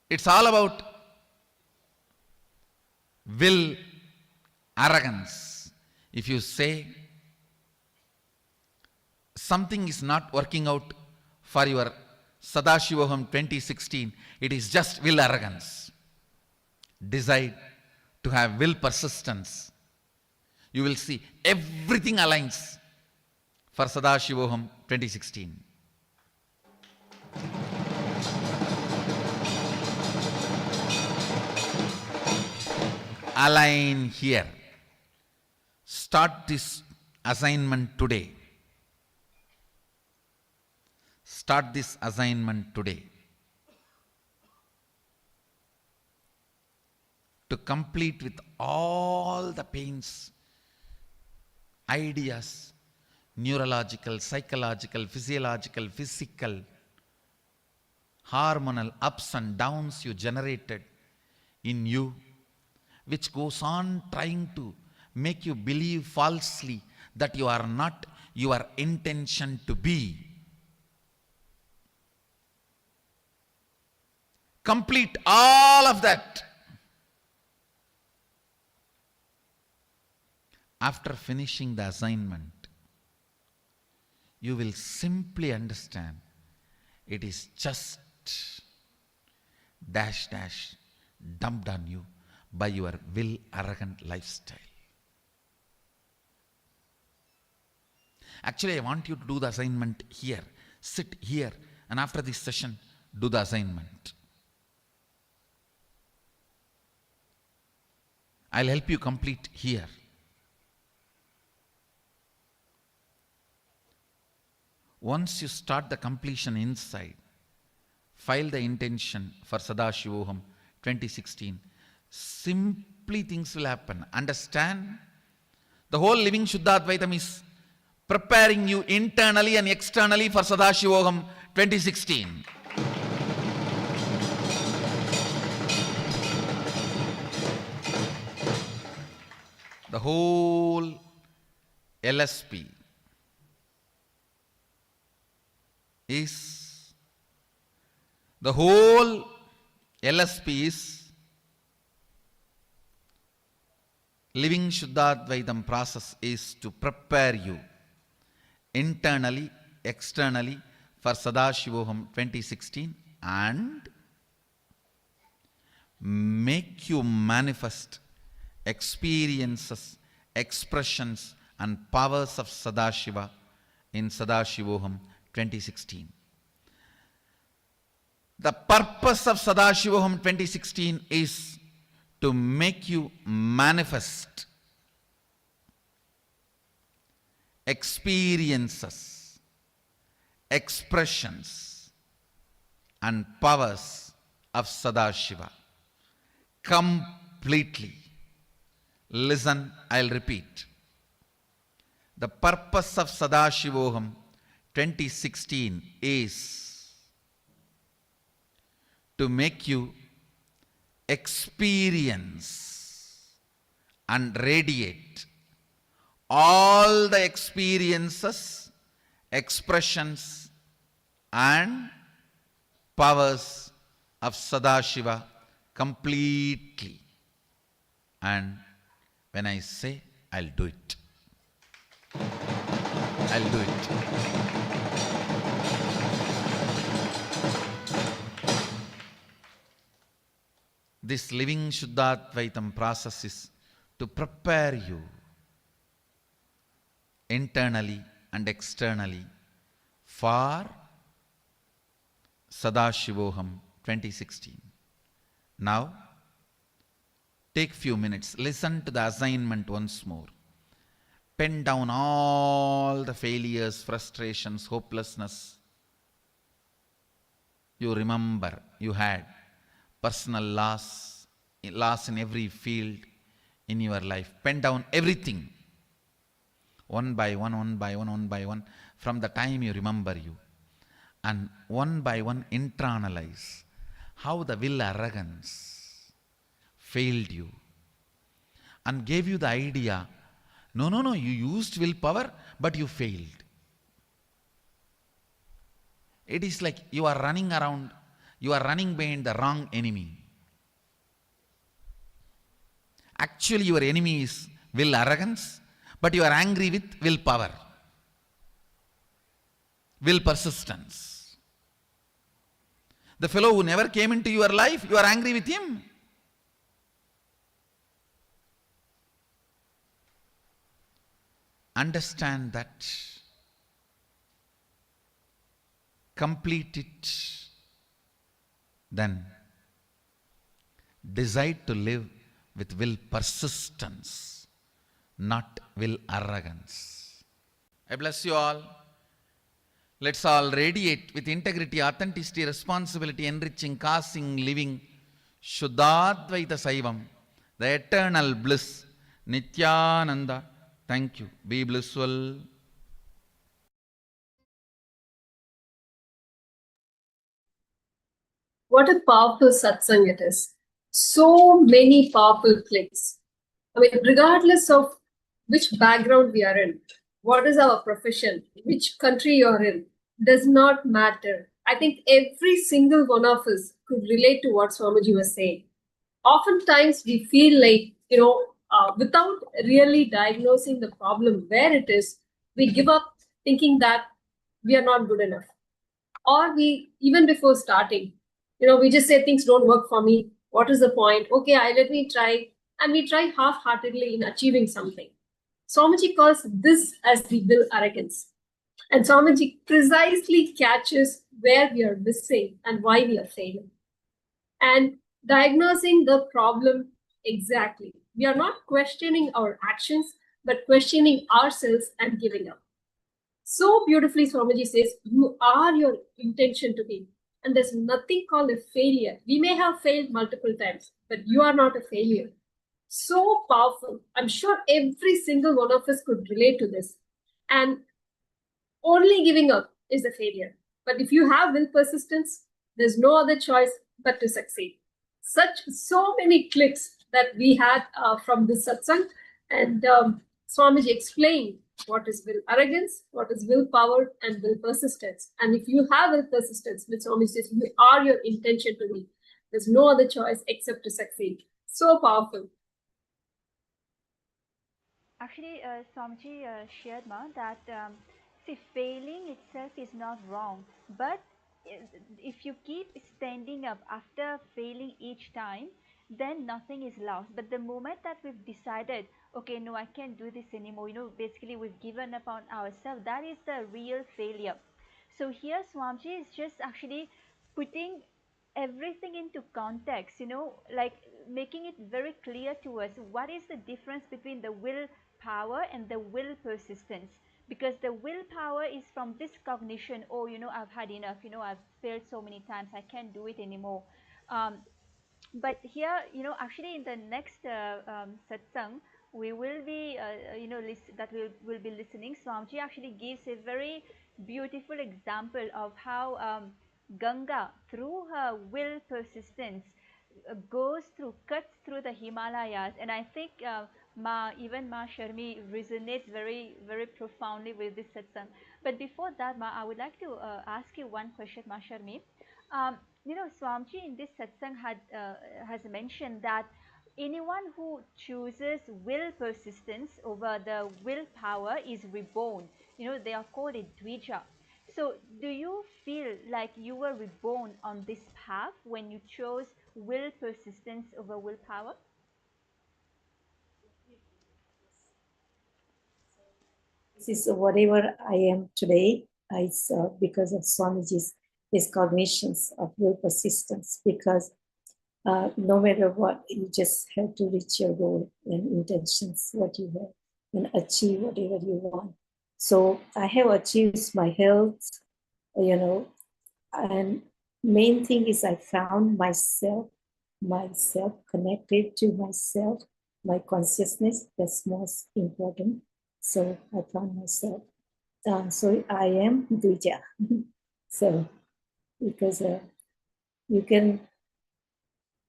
It's all about will arrogance. If you say something is not working out for your Sadashivoham 2016, it is just will arrogance. Decide to have will persistence. You will see everything aligns for Sadashivoham 2016. Align here. Start this assignment today. Start this assignment today. to complete with all the pains, ideas, neurological, psychological, physiological, physical, hormonal ups and downs you generated in you, which goes on trying to make you believe falsely that you are not your intention to be. Complete all of that. After finishing the assignment, you will simply understand it is just dash dash dumped on you by your will arrogant lifestyle. Actually, I want you to do the assignment here. Sit here, and after this session, do the assignment. I'll help you complete here. Once you start the completion inside, file the intention for Sadashivoham 2016. Simply things will happen. Understand? The whole living Shuddhadvaitam is preparing you internally and externally for Sadashivoham 2016. The whole LSP is, the whole LSP is living Shuddhadvaitam process is to prepare you internally, externally for Sadashivoham 2016 and make you manifest experiences, expressions and powers of Sadashiva in Sadashivoham 2016. The purpose of Sadashivoham 2016 is to make you manifest experiences, expressions and powers of Sadashiva completely. Listen, I'll repeat. The purpose of Sadashivoham 2016 is to make you experience and radiate all the experiences, expressions and powers of Sadashiva completely. And when I say, I'll do it. I'll do it. This living Shuddhadvaitam process is to prepare you internally and externally for Sadashivoham 2016. Now, take few minutes, listen to the assignment once more. Pen down all the failures, frustrations, hopelessness you remember you had, personal loss in every field in your life. Pen down everything, one by one, one by one, one by one, from the time you remember you. And one by one internalize how the will arrogance failed you and gave you the idea, no, you used willpower, but you failed. It is like you are running around, you are running behind the wrong enemy. Actually, your enemy is will arrogance, but you are angry with willpower, will persistence. The fellow who never came into your life, you are angry with him. Understand that. Complete it. Then decide to live with will persistence, not will arrogance. I bless you all. Let's all radiate with integrity, authenticity, responsibility, enriching, causing, living Shuddhadvaita Saivam the eternal bliss. Nityananda, thank you. Be blissful. What a powerful satsang it is. So many powerful clicks. I mean, regardless of which background we are in, what is our profession, which country you're in, does not matter. I think every single one of us could relate to what Swamiji was saying. Oftentimes, we feel like, without really diagnosing the problem where it is, we give up thinking that we are not good enough. Or we, even before starting, we just say things don't work for me. What is the point? Okay, let me try. And we try half-heartedly in achieving something. Swamiji calls this as the will arrogance. And Swamiji precisely catches where we are missing and why we are failing. And diagnosing the problem exactly. We are not questioning our actions, but questioning ourselves and giving up. So beautifully, Swamiji says, you are your intention to be. And there's nothing called a failure. We may have failed multiple times, but you are not a failure. So powerful. I'm sure every single one of us could relate to this. And only giving up is a failure. But if you have will persistence, there's no other choice but to succeed. So many clicks that we had from this satsang. And Swamiji explained what is will arrogance, what is willpower, and will persistence. And if you have will persistence, which Swamiji says, you are your intention to be. There's no other choice except to succeed. So powerful. Actually, Swamiji shared that see, failing itself is not wrong, but if you keep standing up after failing each time, then nothing is lost. But the moment that we've decided, okay, no, I can't do this anymore, basically we've given up on ourselves, that is the real failure. So here Swamiji is just actually putting everything into context, like making it very clear to us what is the difference between the willpower and the will persistence. Because the willpower is from this cognition, oh, I've had enough, I've failed so many times, I can't do it anymore. But here, actually in the next satsang, we will be, that we'll be listening, Swamiji actually gives a very beautiful example of how Ganga, through her will persistence, cuts through the Himalayas. And I think even Ma Sharmi resonates very, very profoundly with this satsang. But before that, Ma, I would like to ask you one question, Ma Sharmi. Swamiji in this satsang has mentioned that anyone who chooses will persistence over the willpower is reborn. They are called a dvija. So do you feel like you were reborn on this path when you chose will persistence over willpower? This is whatever I am today. It's because of Swamiji's his cognitions of will persistence. Because no matter what, you just have to reach your goal and intentions, what you have, and achieve whatever you want. So I have achieved my health, and main thing is I found myself connected to myself, my consciousness. That's most important. So I found myself. So I am Dvija. So because you can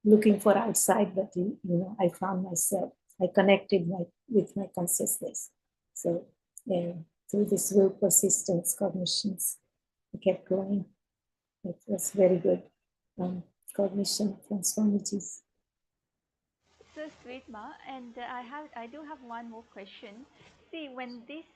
looking for outside, but I found myself. I connected with my consciousness. So through this will persistence cognitions, I kept going. It was very good cognition from Swamiji's. So sweet, Ma. And I do have one more question. See, when this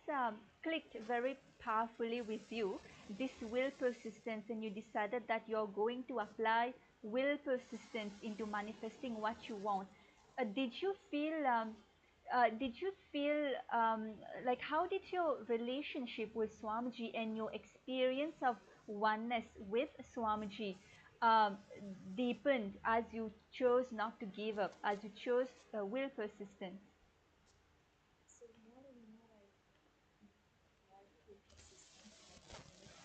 clicked very powerfully with you, this will persistence, and you decided that you're going to apply will persistence into manifesting what you want. Did you feel? Like, how did your relationship with Swamiji and your experience of oneness with Swamiji um, deepened as you chose not to give up, as you chose will persistence?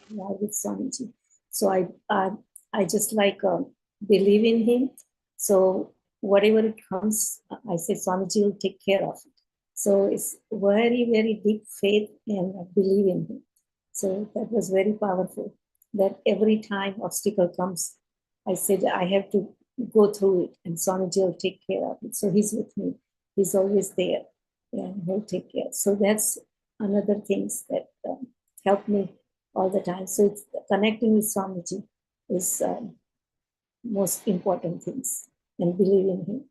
With Swamiji. So I just like believe in him. So whatever it comes, I say Swamiji will take care of it. So it's very, very deep faith and believe in him. So that was very powerful. That every time obstacle comes, I said I have to go through it, and Swamiji will take care of it. So he's with me. He's always there, and he'll take care. So that's another things that help me all the time. So it's connecting with Swamiji is most important things, and believe in him.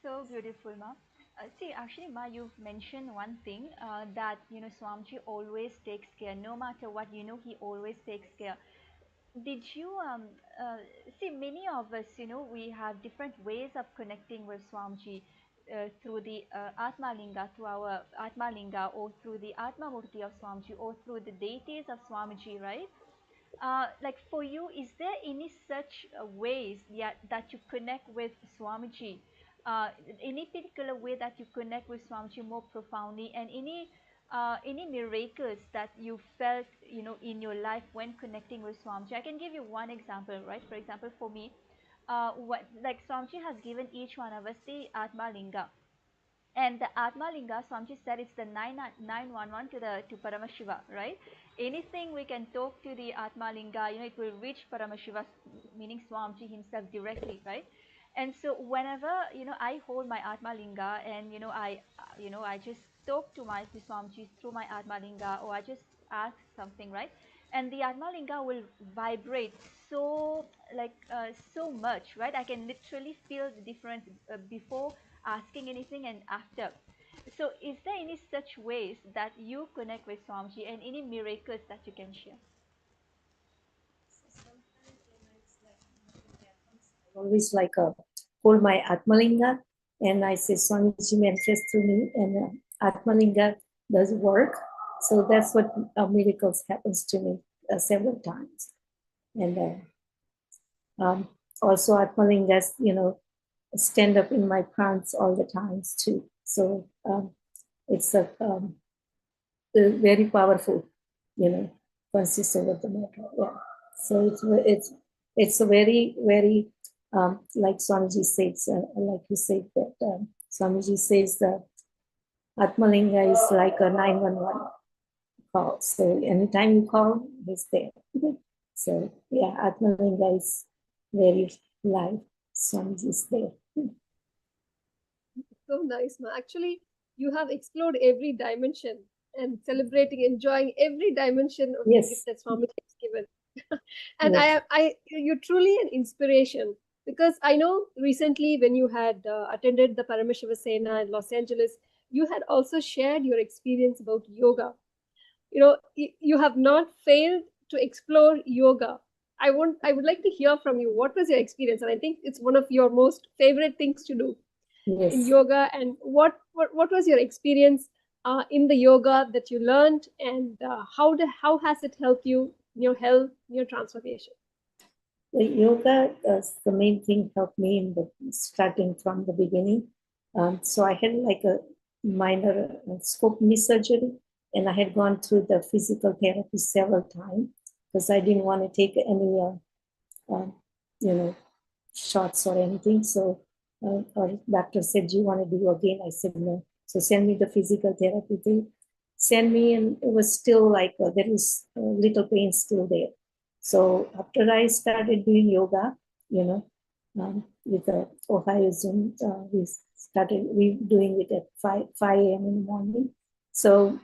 So beautiful, Ma. See, actually, Ma, you've mentioned one thing that, Swamiji always takes care. No matter what, he always takes care. Did you see, many of us, we have different ways of connecting with Swamiji through the Atma Linga, through our Atma Linga, or through the Atma Murti of Swamiji, or through the deities of Swamiji, right? Like for you, is there any such ways that you connect with Swamiji? Any particular way that you connect with Swamiji more profoundly, and any miracles that you felt, in your life when connecting with Swamiji? I can give you one example, right? For example, for me, what like Swamiji has given each one of us the Atma Linga. And the Atma Linga, Swamiji said it's the 911 to Paramashiva, right? Anything we can talk to the Atma Linga, it will reach Paramashiva, meaning Swamiji himself directly, right? And so whenever, I hold my Atma Linga, and, I just talk to Swamiji through my Atma Linga, or I just ask something, right? And the Atma Linga will vibrate so, so much, right? I can literally feel the difference before asking anything and after. So is there any such ways that you connect with Swamiji, and any miracles that you can share? Always hold my Atmalinga, and I say Swamiji manifest through me, and Atmalinga does work. So that's what miracles happens to me several times. And also Atmalingas, stand up in my prans all the times too. So it's a very powerful, conscious of the matter. Yeah. So it's a very, very like Swamiji says, like you said that Swamiji says that Atmalinga is like a 911 call. So anytime you call, he's there. So yeah, Atmalinga is very live. Swamiji is there. So nice, Ma. Actually, you have explored every dimension and celebrating, enjoying every dimension of the gift that Swami has given. And yes. You're truly an inspiration, because I know recently when you had attended the Paramashiva Sena in Los Angeles, you had also shared your experience about yoga. You have not failed to explore yoga. I would like to hear from you. What was your experience? And I think it's one of your most favorite things to do in yoga. And what was your experience in the yoga that you learned, and how has it helped you in your health, in your transformation? The yoga, the main thing helped me in starting from the beginning. So I had like a minor scope knee surgery, and I had gone through the physical therapy several times because I didn't want to take any, shots or anything. So our doctor said, "Do you want to do again?" I said, "No." So send me the physical therapy thing. Send me, and it was still like there was a little pain still there. So after I started doing yoga, with the Ohio Zoom, we doing it at 5 a.m. in the morning. So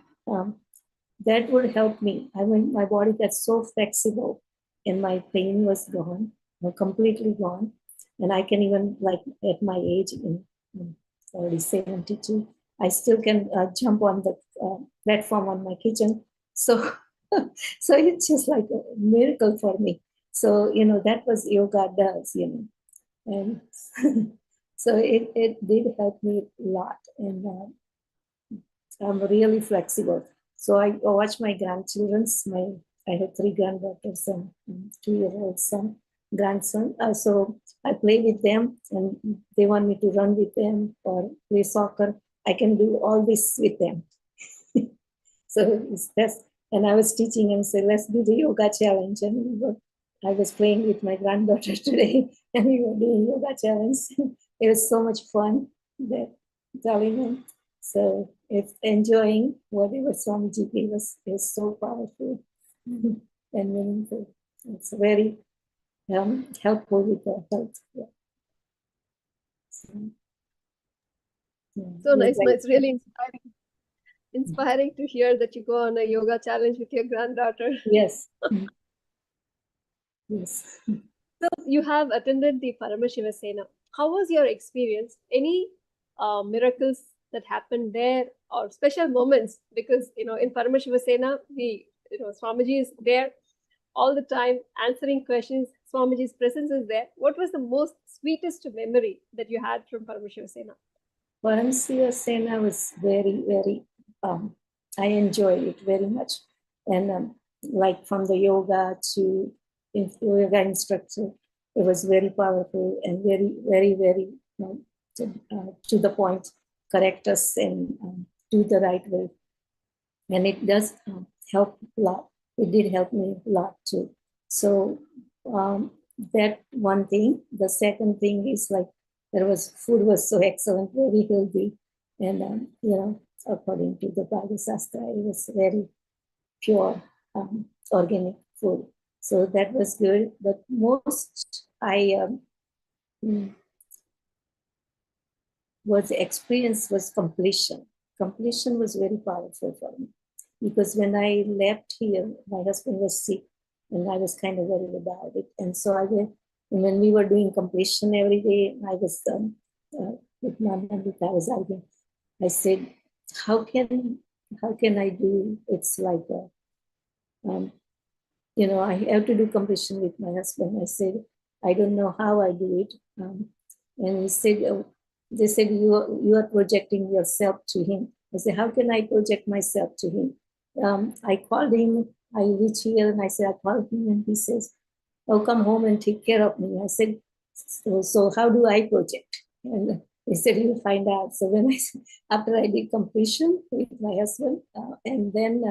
that would help me. My body got so flexible, and my pain was gone, completely gone. And I can even, like at my age, in already 72, I still can jump on the platform on my kitchen. So, so it's just like a miracle for me. So, that was yoga does, and so it did help me a lot. And I'm really flexible. So I watch my grandchildren. I have 3 granddaughters and 2-year-old grandson. So I play with them, and they want me to run with them or play soccer. I can do all this with them. So it's best. And I was teaching and said, let's do the yoga challenge. And we were I was playing with my granddaughter today, and we were doing yoga challenge. It was so much fun that telling him. So it's enjoying whatever Swamiji gave us is so powerful and meaningful. It's very helpful with the health. Yeah. So nice. It's really inspiring to hear that you go on a yoga challenge with your granddaughter. Yes. Yes. So you have attended the Paramashiva Sena. How was your experience? Any miracles that happened there or special moments? Because, in Paramashiva Sena, Swamiji is there all the time answering questions. Swamiji's presence is there. What was the most sweetest memory that you had from Paramashiva Sena? Paramashiva Sena was very, very, I enjoyed it very much. And like from the yoga to yoga instructor, it was very powerful and very, very, very to the point, correct us and do the right way. And it does help a lot. It did help me a lot too. So that one thing. The second thing is like food was so excellent, very healthy, and according to the Bhagavad Shastra, it was very pure organic food. So that was good. But most experience was completion. Completion was very powerful for me because when I left here, my husband was sick and I was kind of worried about it. And so when we were doing completion every day, I was with Mom and I was arguing. I said, how can I do? It's like I have to do completion with my husband. I said, I don't know how I do it. And he said, they said, you are projecting yourself to him. I said, how can I project myself to him? I called him, I reached here and I said, I called him and he says, oh, come home and take care of me. I said, so how do I project? And he said, you'll find out. So when after I did completion with my husband, and then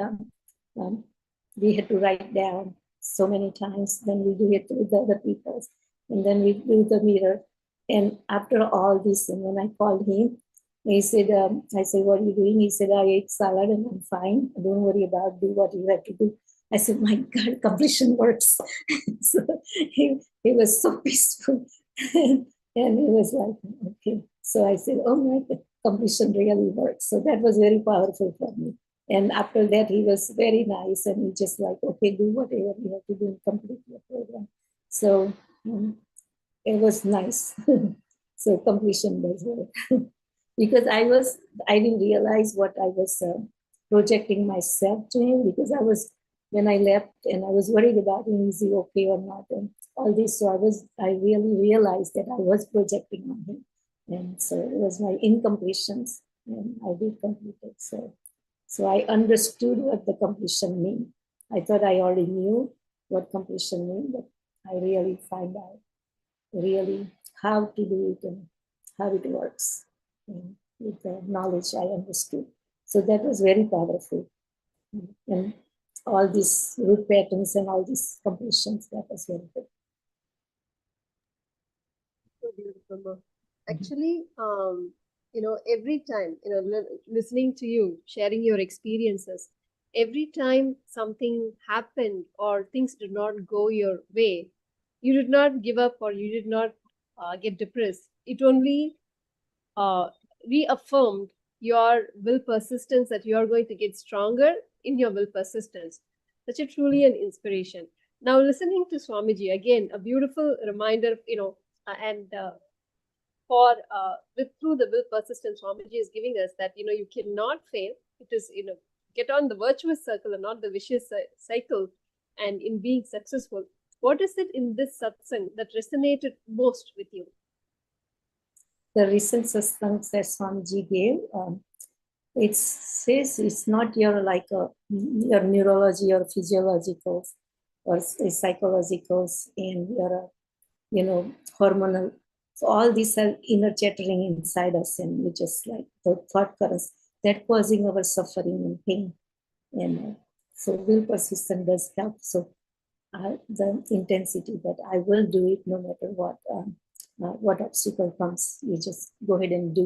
we had to write down so many times, then we do it with the other people, and then we do the mirror. And after all this, and when I called him, he said, I said, what are you doing? He said, I ate salad and I'm fine. Don't worry about do what you have to do. I said, my God, completion works. So he was so peaceful. And he was like, okay. So I said, oh my God, completion really works. So that was very powerful for me. And after that, he was very nice and he just like, okay, do whatever you have to do and complete your program. So it was nice. So completion was work. Because I didn't realize what I was projecting myself to him because when I left and I was worried about him, is he okay or not, and all this. So I really realized that I was projecting on him. And so it was my incompletions and I did complete it. So I understood what the completion meant. I thought I already knew what completion meant, but I really find out really how to do it and how it works. And with the knowledge I understood. So that was very powerful. And all these root patterns and all these completions, that was very good. So beautiful. Actually, every time, listening to you, sharing your experiences, every time something happened or things did not go your way, you did not give up or you did not get depressed. It only reaffirmed your will persistence, that you are going to get stronger in your will persistence. Such a truly an inspiration. Now, listening to Swamiji, again, a beautiful reminder, through the will persistence, Swamiji is giving us that, you cannot fail. It is, get on the virtuous circle and not the vicious cycle. And in being successful, what is it in this satsang that resonated most with you? The recent satsang that Swamiji gave, it says it's not your neurology or physiological or psychological and your hormonal. So all these are inner chattering inside us, and we just like the thought currents that causing our suffering and pain. And so will persistence does help. So the intensity that I will do it no matter what obstacle comes. You just go ahead and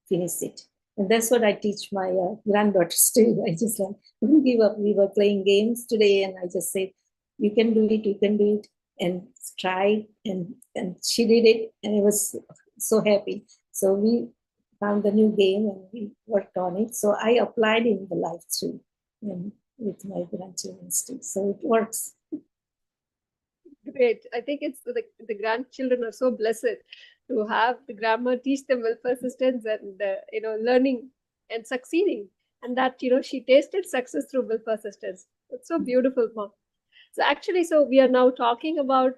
finish it. And that's what I teach my granddaughters too. I just like, don't give up. We were playing games today, and I just said, you can do it, and try. And she did it, and I was so happy. So we found the new game and we worked on it. So I applied in the life too, and with my grandchildren too. So it works. Great. I think it's the grandchildren are so blessed to have the grandma teach them will persistence and learning and succeeding, and that she tasted success through will persistence. It's so beautiful, Mom. So actually, we are now talking about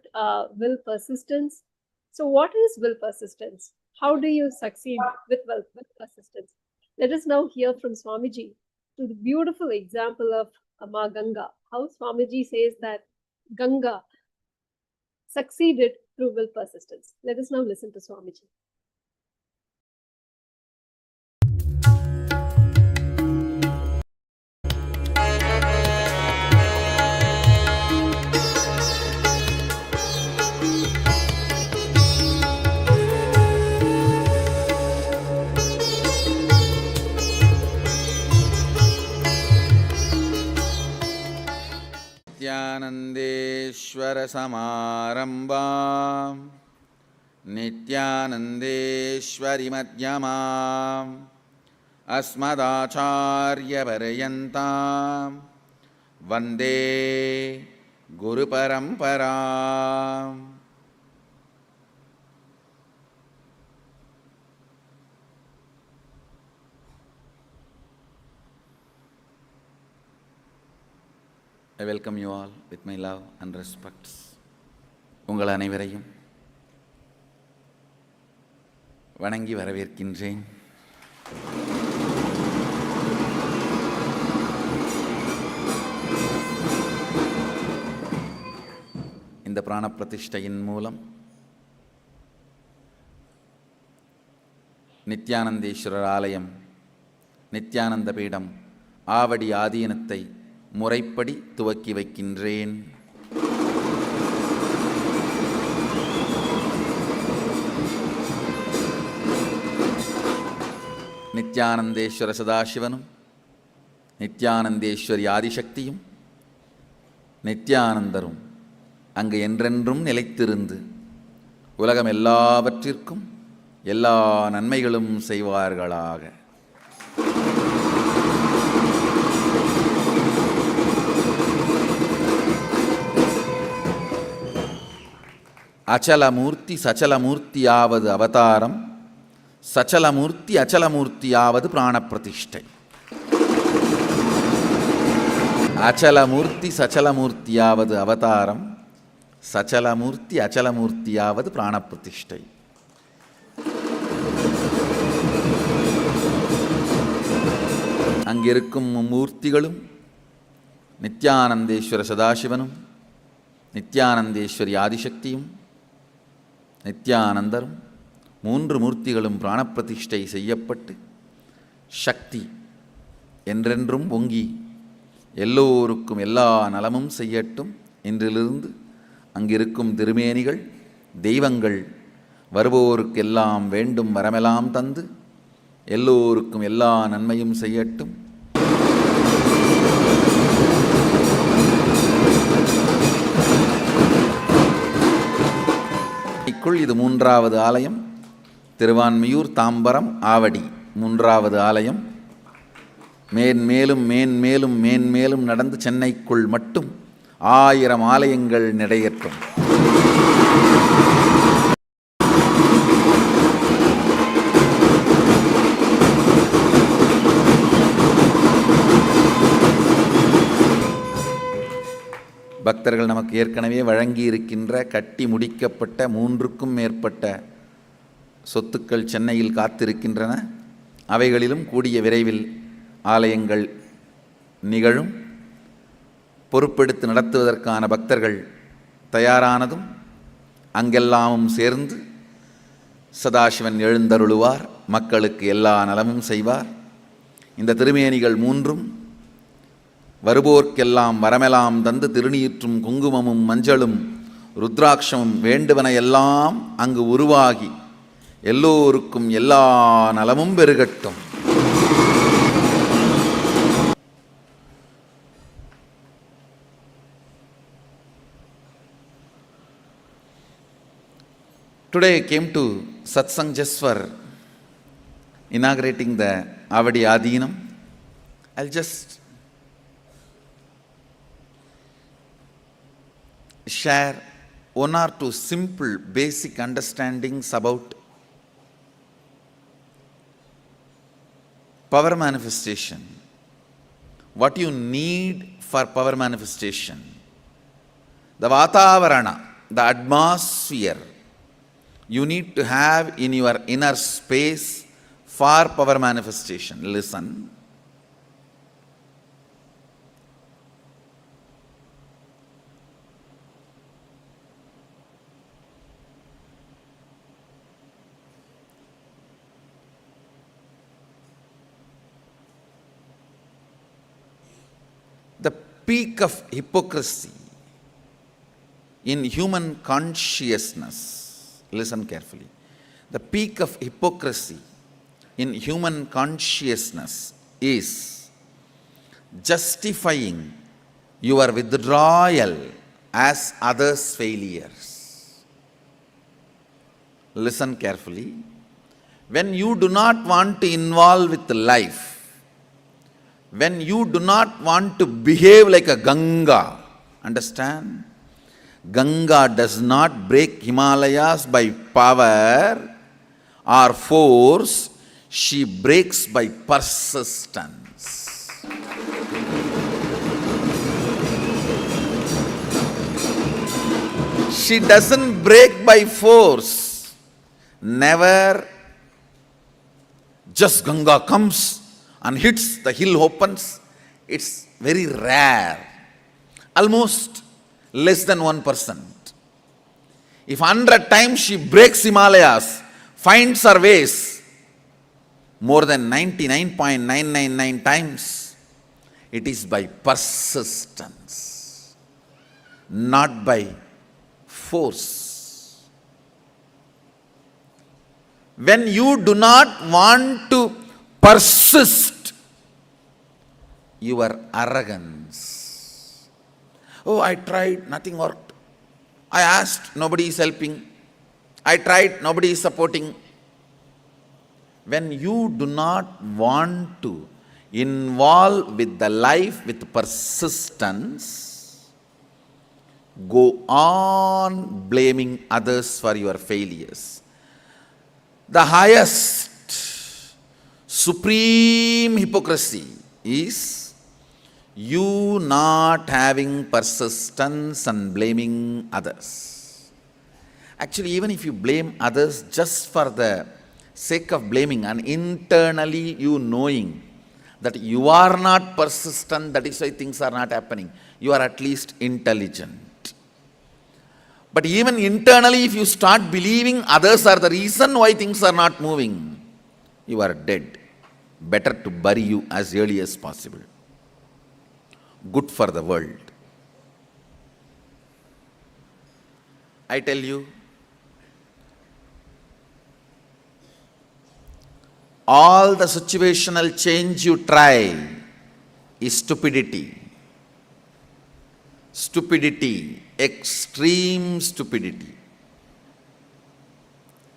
will persistence. So what is will persistence? How do you succeed with will persistence? Let us now hear from Swami G to the beautiful example of Ma Ganga. How Swami G says that Ganga succeeded through will persistence. Let us now listen to Swamiji. नित्यानन्देश्वर समारम्भां नित्यानन्देश्वरि मध्यमाम् अस्मदाचार्यपर्यन्तां वन्दे गुरुपरम्पराम्. I welcome you all with my love and respects. உங்கள் அனைவரையும் வணங்கி வரவேற்கின்றேன். இந்த பிராண பிரதிஷ்டையின் மூலம் நித்யானந்தேஸ்வரர் ஆலயம், நித்யானந்த பீடம், ஆவடி ஆதீனத்தை முறைப்படி துவக்கி வைக்கின்றேன். நித்யானந்தேஸ்வர சதாசிவனும் நித்யானந்தேஸ்வரி ஆதிசக்தியும் நித்யானந்தரும் அங்கு என்றென்றும் நிலைத்திருந்து உலகம் எல்லாவற்றிற்கும் எல்லா நன்மைகளும் செய்வார்களாக. அச்சலமூர்த்தி சச்சலமூர்த்தியாவது அவதாரம், சச்சலமூர்த்தி அச்சலமூர்த்தியாவது பிராணப்பிரதிஷ்டை. அச்சலமூர்த்தி சச்சலமூர்த்தியாவது அவதாரம், சச்சலமூர்த்தி அச்சலமூர்த்தியாவது பிராணப்பிரதிஷ்டை. அங்கிருக்கும் மூர்த்திகளும் நித்யானந்தேஸ்வர சதாசிவனும் நித்யானந்தேஸ்வரி ஆதிசக்தியும் நித்யானந்தரும் மூன்று மூர்த்திகளும் பிராணப்பிரதிஷ்டை செய்யப்பட்டு சக்தி என்றென்றும் பொங்கி எல்லோருக்கும் எல்லா நலமும் செய்யட்டும். இன்றிலிருந்து அங்கிருக்கும் திருமேனிகள் தெய்வங்கள் வருவோருக்கெல்லாம் வேண்டும் வரமெல்லாம் தந்து எல்லோருக்கும் எல்லா நன்மையும் செய்யட்டும். இது மூன்றாவது ஆலயம். திருவான்மியூர், தாம்பரம், ஆவடி மூன்றாவது ஆலயம். மேன்மேலும் மேன்மேலும் மேன்மேலும் நடந்து சென்னைக்குள் மட்டும் 1000 ஆலயங்கள் நிறையற்றும். பக்தர்கள் நமக்கு ஏற்கனவே வழங்கி இருக்கின்ற கட்டி முடிக்கப்பட்ட 3க்கும் மேற்பட்ட சொத்துக்கள் சென்னையில் காத்திருக்கின்றன. அவைகளிலும் கூடிய விரைவில் ஆலயங்கள் நிகழும். பொறுப்பெடுத்து நடத்துவதற்கான பக்தர்கள் தயாரானதும் அங்கெல்லாமும் சேர்ந்து சதாசிவன் எழுந்தருளுவார், மக்களுக்கு எல்லா நலமும் செய்வார். இந்த திருமேனிகள் 3ம் வருவோர்க்கெல்லாம் வரமெல்லாம் தந்து திருநீற்றும் குங்குமமும் மஞ்சளும் ருத்ராட்சமும் வேண்டுவன எல்லாம் அங்கு உருவாகி எல்லோருக்கும் எல்லா நலமும் பெருகட்டும். Today I came to Satsang just for inaugurating the Avadi Adinam. I'll just share one or two simple basic understandings about power manifestation. What you need for power manifestation. The Vatavarana, the atmosphere you need to have in your inner space for power manifestation. Listen. The peak of hypocrisy in human consciousness. Listen carefully. The peak of hypocrisy in human consciousness is justifying your withdrawal as others' failures. Listen carefully. When you do not want to involve with life, when you do not want to behave like a Ganga, understand? Ganga does not break Himalayas by power or force, she breaks by persistence. She doesn't break by force. Never just Ganga comes and hits, the hill opens. It's very rare. Almost less than 1%. If 100 times she breaks Himalayas, finds her ways, more than 99.999 times, it is by persistence, not by force. When you do not want to persist your arrogance, oh, I tried, nothing worked. I asked, nobody is helping. I tried, nobody is supporting. When you do not want to involve with the life with persistence, go on blaming others for your failures. The highest supreme hypocrisy is you not having persistence and blaming others. Actually, even if you blame others just for the sake of blaming and internally you knowing that you are not persistent, that is why things are not happening, you are at least intelligent. But even internally, if you start believing others are the reason why things are not moving, you are dead. Better to bury you as early as possible. Good for the world. I tell you, all the situational change you try is stupidity. Stupidity, extreme stupidity.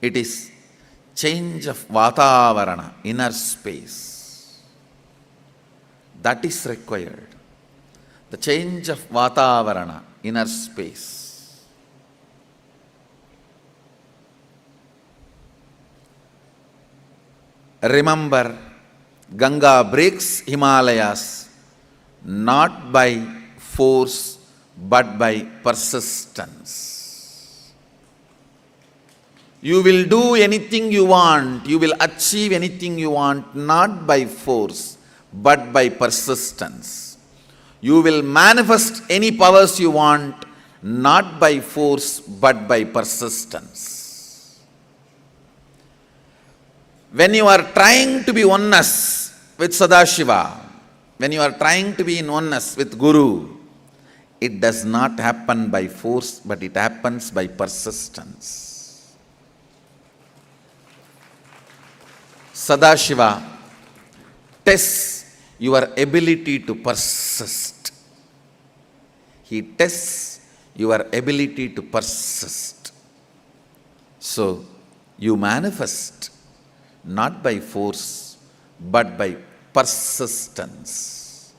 It is change of Vatavarana, inner space. That is required. The change of Vatavarana, inner space. Remember, Ganga breaks Himalayas not by force but by persistence. You will do anything you want, you will achieve anything you want, not by force but by persistence. You will manifest any powers you want, not by force but by persistence. When you are trying to be oneness with Sadashiva, when you are trying to be in oneness with Guru, it does not happen by force, but it happens by persistence. Sadashiva tests your ability to persist. He tests your ability to persist. So, you manifest not by force, but by persistence.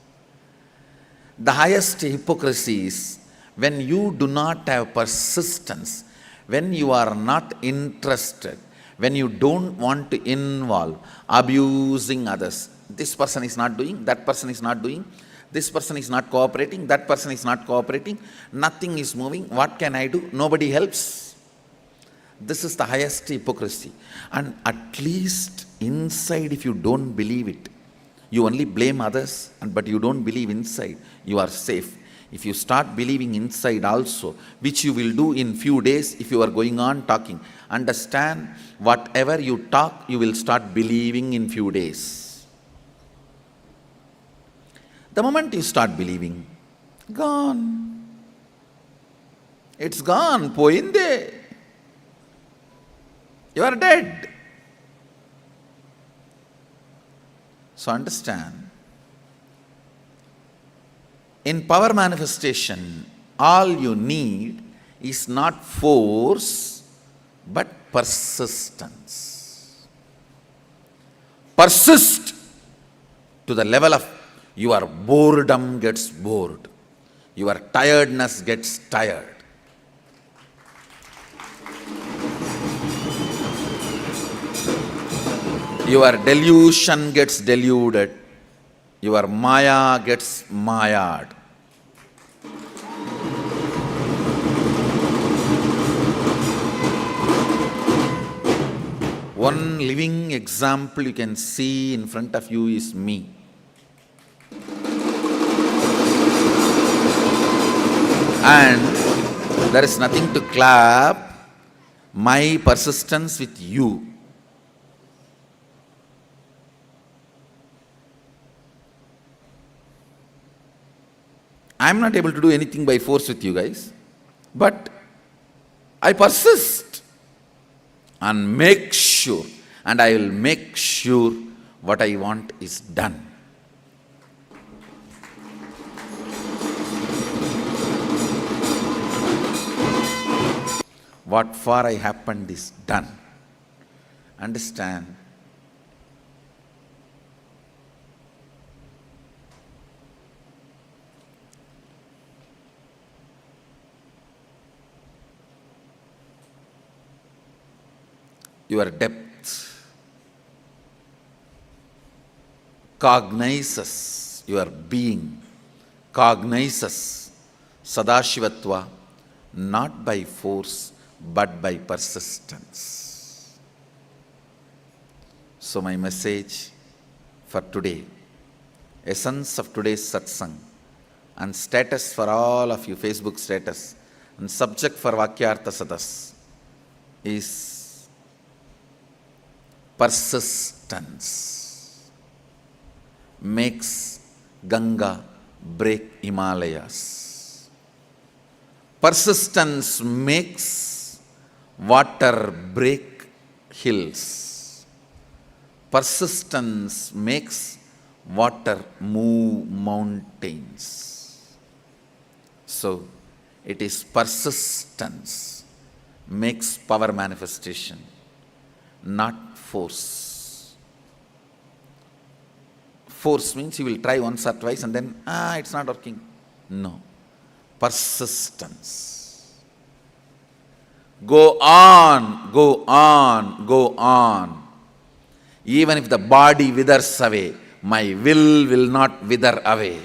The highest hypocrisy is when you do not have persistence, when you are not interested, when you don't want to involve, abusing others. This person is not doing, that person is not doing, this person is not cooperating, that person is not cooperating, nothing is moving, what can I do? Nobody helps. This is the highest hypocrisy. And at least inside, if you don't believe it, you only blame others, but you don't believe inside, you are safe. If you start believing inside also, which you will do in few days if you are going on talking, understand, whatever you talk, you will start believing in few days. The moment you start believing, gone. It's gone, poinde. You are dead. So understand, in power manifestation, all you need is not force, but persistence. Persist to the level of your boredom gets bored, your tiredness gets tired. Your delusion gets deluded, your maya gets mayad. One living example you can see in front of you is me. And there is nothing to clap my persistence with you. I am not able to do anything by force with you guys, but I persist and make sure, and I will make sure what I want is done. What for I happened is done. Understand? Your depth cognizes your being, cognizes Sadashivatva, not by force, but by persistence. So my message for today, essence of today's satsang, and status for all of you, Facebook status, and subject for Vakyartha Sadas is persistence makes Ganga break Himalayas. Persistence makes water break hills. Persistence makes water move mountains. So, it is persistence makes power manifestation, not force. Force means you will try once or twice and then, it's not working. No. Persistence. Go on, go on, go on. Even if the body withers away, my will not wither away.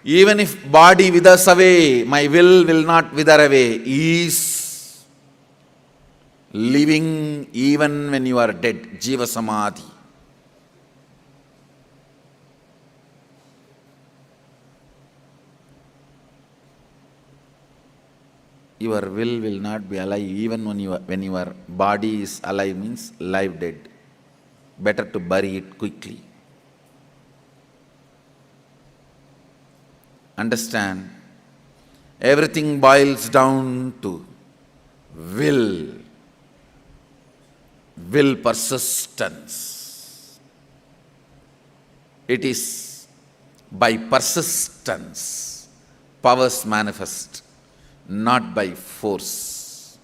Even if body withers away, my will not wither away. Is living even when you are dead. Jiva Samadhi. your will not be alive. Even when your body is alive means live dead. Better to bury it quickly. Understand, everything boils down to will persistence. It is by persistence powers manifest, not by force.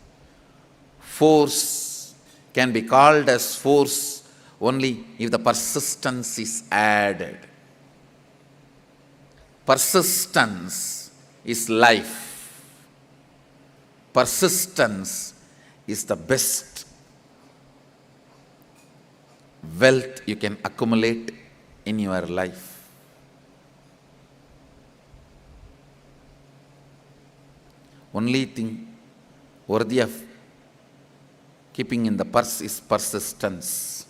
Force can be called as force only if the persistence is added. Persistence is life. Persistence is the best wealth you can accumulate in your life. Only thing worthy of keeping in the purse is persistence.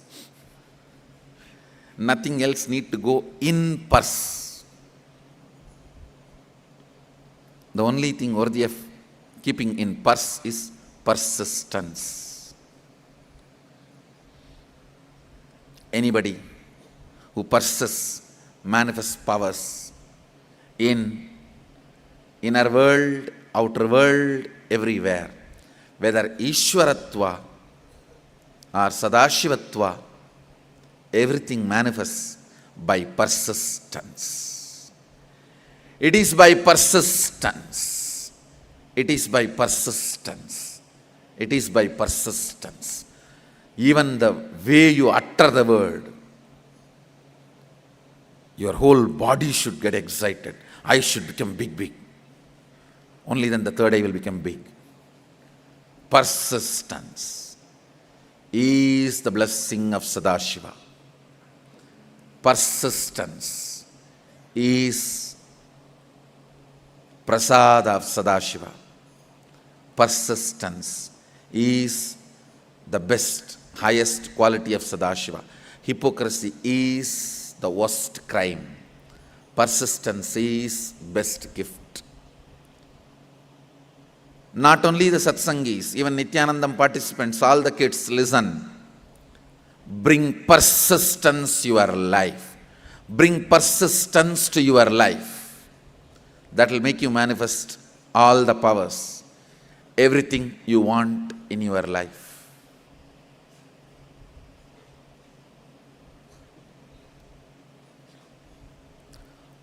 Nothing else need to go in purse. The only thing worthy of keeping in purse is persistence. Anybody who persists manifests powers in inner world, outer world, everywhere. Whether Ishwaratva or Sadashivatva, everything manifests by persistence. It is by persistence. It is by persistence. It is by persistence. Even the way you utter the word, your whole body should get excited. I should become big. Only then the third eye will become big. Persistence is the blessing of Sadashiva. Persistence is prasada of Sadashiva. Persistence is the best, highest quality of Sadashiva. Hypocrisy is the worst crime. Persistence is best gift. Not only the satsangis, even Nithyanandam participants, all the kids listen. Bring persistence to your life. Bring persistence to your life. That will make you manifest all the powers, everything you want in your life.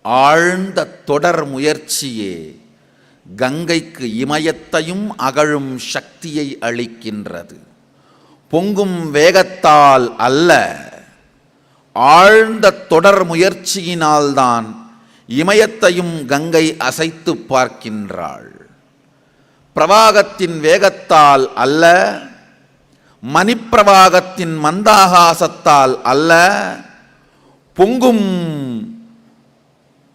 ஆழ்ந்த தொடர் முயற்சியே கங்கைக்கு இமயத்தையும் அகழும் சக்தியை அளிக்கின்றது. பொங்கும் வேகத்தால் அல்ல, ஆழ்ந்த தொடர் முயற்சியினால்தான் இமயத்தையும் கங்கை அசைத்து பார்க்கின்றாள். பிரவாகத்தின் வேகத்தால் அல்ல, மணிப்பிரவாகத்தின் மந்தாகாசத்தால் அல்ல, பொங்கும்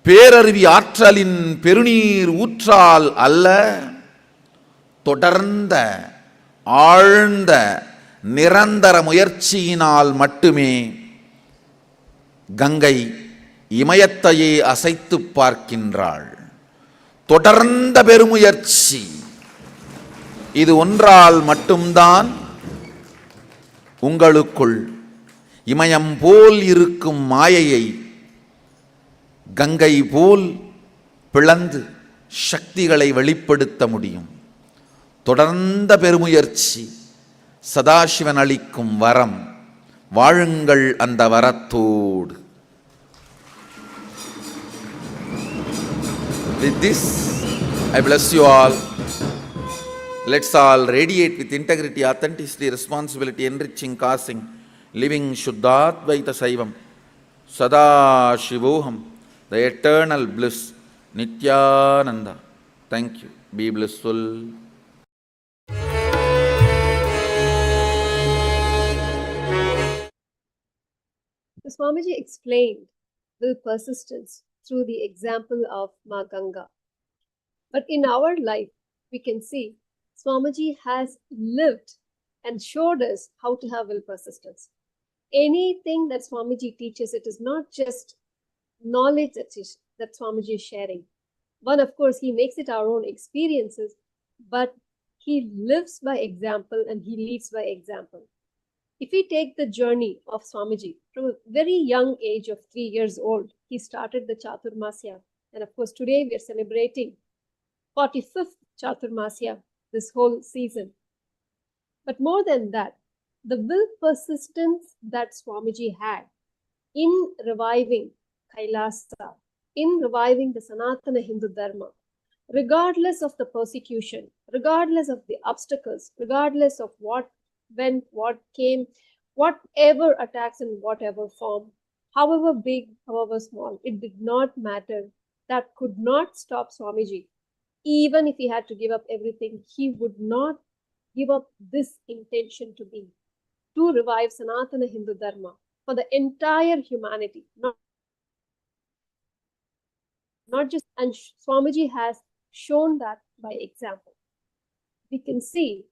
பேரருவி ஆற்றலின் பெருநீர் ஊற்றால் அல்ல, தொடர்ந்த ஆழ்ந்த நிரந்தர முயற்சியினால் மட்டுமே கங்கை இமயத்தையே அசைத்து பார்க்கின்றாள். தொடர்ந்த பெருமுயற்சி இது ஒன்றால் மட்டும்தான் உங்களுக்குள் இமயம் போல் இருக்கும் மாயையை கங்கை போல் பிளந்து சக்திகளை வெளிப்படுத்த முடியும். தொடர்ந்த பெருமுயற்சி சதாசிவன் அளிக்கும் வரம். வாழுங்கள் அந்த வரத்தோடு. With this, I bless you all. Let's all radiate with integrity, authenticity, responsibility, enriching, causing, living Shuddhadvaita Saivam, Sada Shivoham, the eternal bliss, Nithyananda. Thank you. Be blissful. So Swamiji explained will persistence through the example of Ma Ganga. But in our life, we can see Swamiji has lived and showed us how to have will persistence. Anything that Swamiji teaches, it is not just knowledge that Swamiji is sharing. One, of course, he makes it our own experiences, but he lives by example and he leads by example. If we take the journey of Swamiji, from a very young age of 3 years old, he started the Chaturmasya. And of course, today we are celebrating 45th Chaturmasya this whole season. But more than that, the will persistence that Swamiji had in reviving Kailasa, in reviving the Sanatana Hindu Dharma, regardless of the persecution, regardless of the obstacles, regardless of what went, what came, whatever attacks in whatever form, however big, however small, it did not matter. That could not stop Swamiji. Even if he had to give up everything, he would not give up this intention to revive Sanatana Hindu Dharma for the entire humanity, not just, and Swamiji has shown that by example. We can see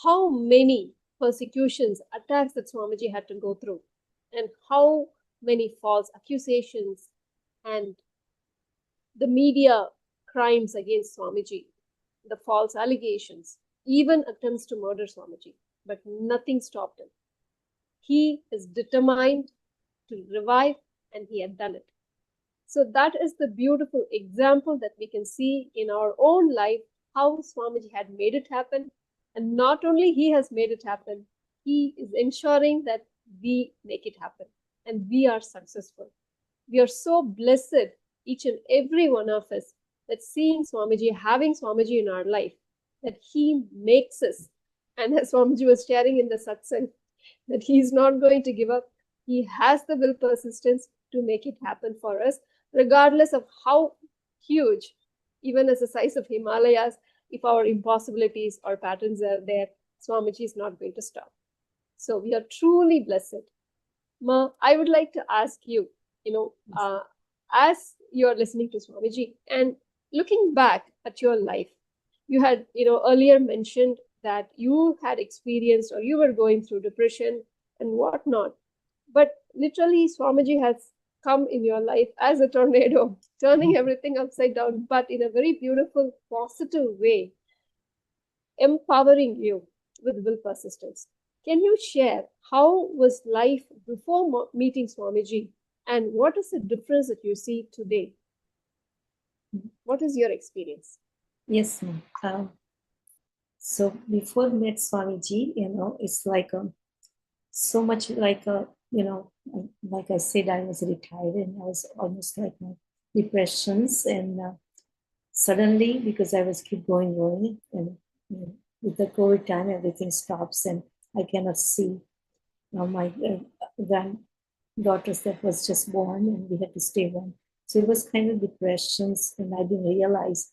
how many persecutions, attacks that Swamiji had to go through, and how many false accusations and the media crimes against Swamiji, the false allegations, even attempts to murder Swamiji, but nothing stopped him. He is determined to revive, and he had done it. So that is the beautiful example that we can see in our own life, how Swamiji had made it happen. And not only he has made it happen, he is ensuring that we make it happen and we are successful. We are so blessed, each and every one of us, that seeing Swamiji, having Swamiji in our life, that he makes us. And as Swamiji was sharing in the satsang, that he is not going to give up. He has the will persistence to make it happen for us, regardless of how huge, even as the size of Himalayas, if our impossibilities or patterns are there, Swamiji is not going to stop. So we are truly blessed. Ma, I would like to ask you, as you are listening to Swamiji and looking back at your life, you had, earlier mentioned that you had experienced or you were going through depression and whatnot. But literally, Swamiji has come in your life as a tornado, turning everything upside down, but in a very beautiful, positive way, empowering you with will persistence. Can you share how was life before meeting Swamiji, and what is the difference that you see today? What is your experience? Yes, ma'am. So before met Swamiji, it's like so much like like I said, I was retired and I was almost like my depressions, and suddenly, because I was keep going, and with the COVID time, everything stops and I cannot see my granddaughters that was just born, and we had to stay home. So it was kind of depressions, and I didn't realize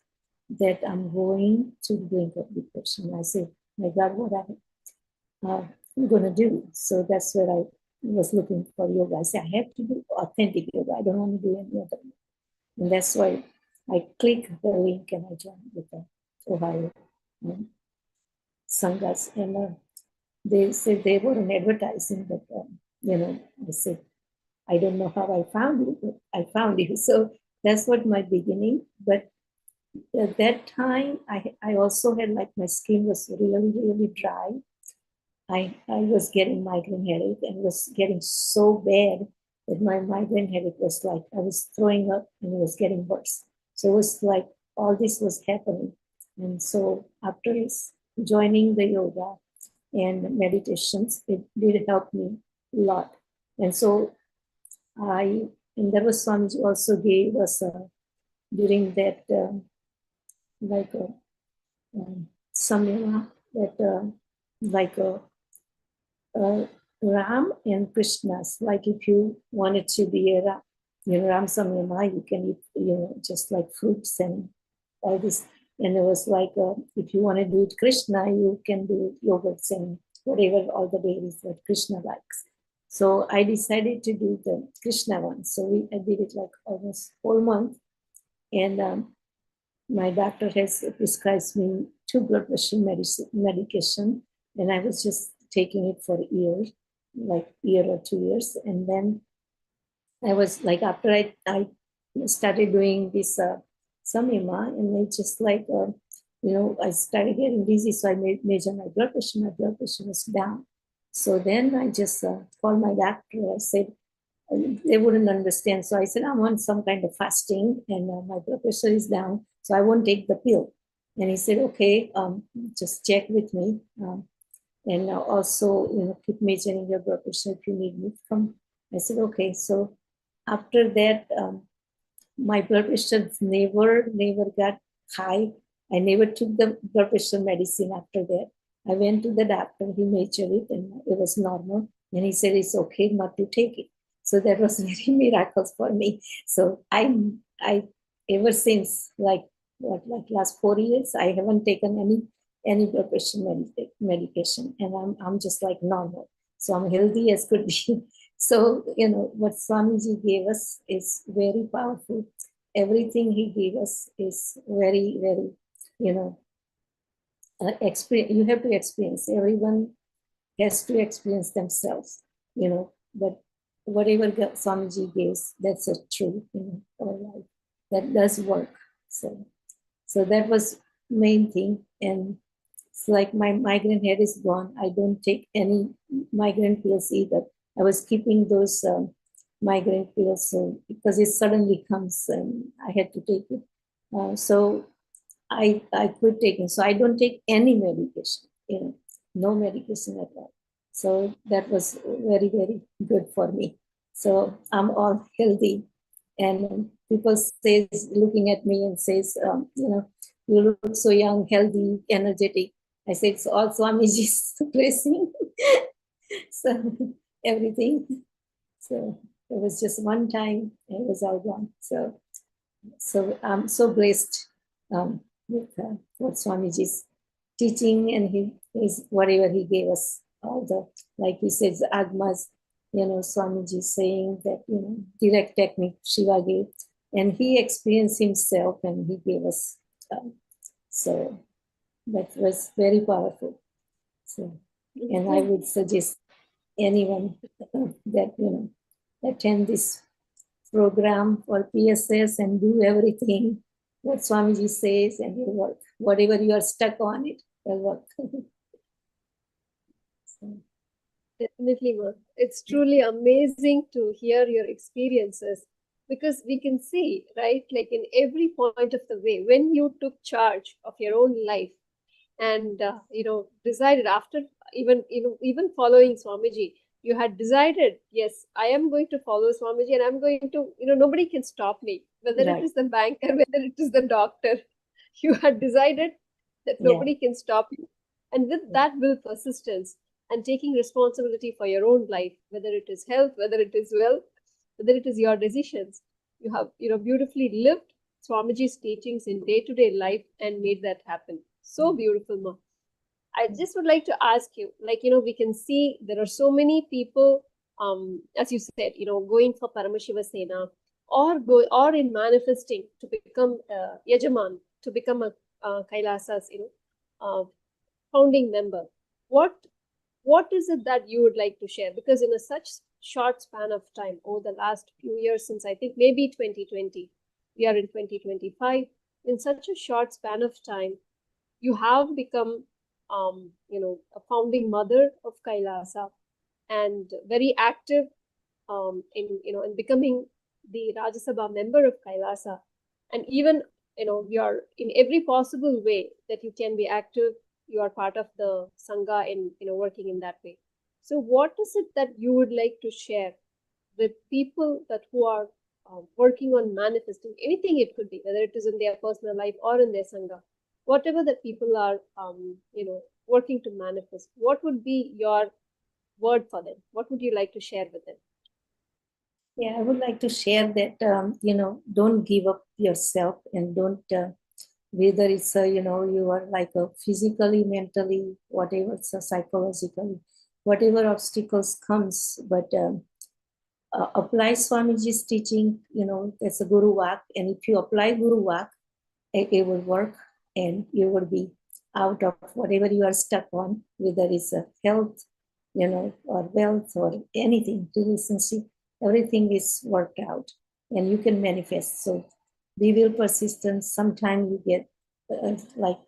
that I'm going to the brink of depression. I said, my God, what I'm going to do? So that's where I was looking for yoga. I said, I have to do authentic yoga. I don't want to do any other. And that's why I clicked the link and I joined with the Ohio Sanghas. And they said they were an advertising, but, I said, I don't know how I found you, but I found you. So that's what my beginning. But at that time, I also had like my skin was really, really dry. I was getting migraine headache and was getting so bad that my migraine headache was like, I was throwing up and it was getting worse. So it was like all this was happening. And so after joining the yoga and meditations, it did help me a lot. And so and that was Swamiji also gave us during that samyama, that like a Ram and Krishna's. Like if you wanted to be a Ram samyama, you can eat just like fruits and all this. And it was like if you want to do it Krishna, you can do yogurts and whatever all the dairies that Krishna likes. So I decided to do the Krishna one. So I did it like almost 4 months. And my doctor has prescribed me 2 blood pressure medication. And I was just taking it for a year, like year or 2 years. And then I was like, after I started doing this samyama, and it just like, I started getting dizzy, so I measured my blood pressure. My blood pressure was down. So then I just called my doctor. I said, they wouldn't understand. So I said, I'm on some kind of fasting and my blood pressure is down, so I won't take the pill. And he said, okay, just check with me. And also, keep measuring your blood pressure if you need me to come. I said, okay. So after that, my blood pressure never got high. I never took the blood pressure medicine after that. I went to the doctor, he measured it and it was normal. And he said, it's okay not to take it. So that was very miraculous for me. So I ever since like last 4 years, I haven't taken any blood pressure medication, and I'm just like normal. So I'm healthy as could be. So what Swami G gave us is very powerful. Everything he gave us is very, very, experience. You have to experience. Everyone has to experience themselves, but whatever Swamiji gives, that's a truth, our life. That does work. So that was main thing. And it's like my migraine head is gone. I don't take any migraine pills either. I was keeping those migraine pills because it suddenly comes and I had to take it. So I quit taking. So I don't take any medication, no medication at all. So that was very, very good for me. So I'm all healthy. And people looking at me and says, you look so young, healthy, energetic. I said, it's all Swamiji's blessing. So everything. So it was just one time, and it was all gone. So I'm so blessed with what Swamiji's teaching, and his whatever he gave us, all the, like he says, agmas, Swamiji saying that, direct technique Shiva gave, and he experienced himself and he gave us. So that was very powerful. So, and I would suggest anyone that, attend this program for PSS and do everything what Swamiji says, and it'll work. Whatever you are stuck on, it will work. So. Definitely, Ma. It's truly amazing to hear your experiences, because we can see, right, like in every point of the way, when you took charge of your own life and, decided after even following Swamiji, you had decided, yes, I am going to follow Swamiji and I'm going to, nobody can stop me, whether Right. it is the banker, whether it is the doctor. You had decided that nobody can stop you. And with that will persistence and taking responsibility for your own life, whether it is health, whether it is wealth, whether it is your decisions, you have, beautifully lived Swamiji's teachings in day-to-day life and made that happen. So beautiful, Ma. I just would like to ask you, we can see there are so many people, as you said, going for Paramashiva Sena, or in manifesting to become Yajaman, to become a Kailasa's, founding member. What is it that you would like to share? Because in such short span of time, over the last few years, since I think maybe 2020, we are in 2025, in such a short span of time, you have become, a founding mother of Kailasa and very active in becoming the Rajya Sabha member of Kailasa, and even you're in every possible way that you can be active. You are part of the Sangha and working in that way. So what is it that you would like to share with people who are working on manifesting anything? It could be whether it is in their personal life or in their Sangha, whatever that people are working to manifest. What would be your word for them? What would you like to share with them? Yeah, I would like to share that don't give up yourself, and don't whether it's you are like a physically, mentally, whatever, it's psychologically, whatever obstacles comes, but apply Swamiji's teaching. That's a Guru Vak, and if you apply Guru Vak, it will work, and you will be out of whatever you are stuck on, whether it's a health, or wealth, or anything, relationship. Everything is worked out, and you can manifest. So be will persistent. Sometimes you get like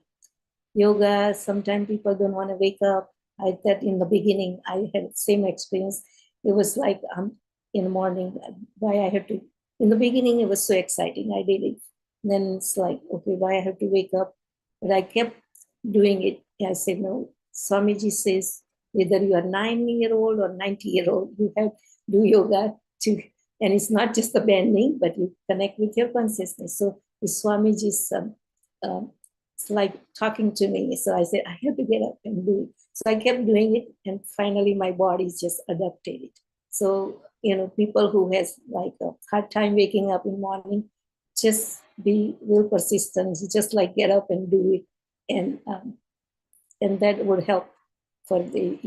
yoga. Sometimes people don't want to wake up. I that in the beginning, I had same experience. It was like in the morning, why I have to, in the beginning, it was so exciting. I did it. Then it's like, okay, why I have to wake up? But I kept doing it. I said, no, Swamiji says, whether you are 9-year-old or 90-year-old, you have do yoga too. And it's not just the bending, but you connect with your consciousness. So the Swamiji's, it's like talking to me. So I said, I have to get up and do it. So I kept doing it, and finally my body just adapted it. So, people who has like a hard time waking up in the morning, just be real persistent. Just like get up and do it, and that would help for the,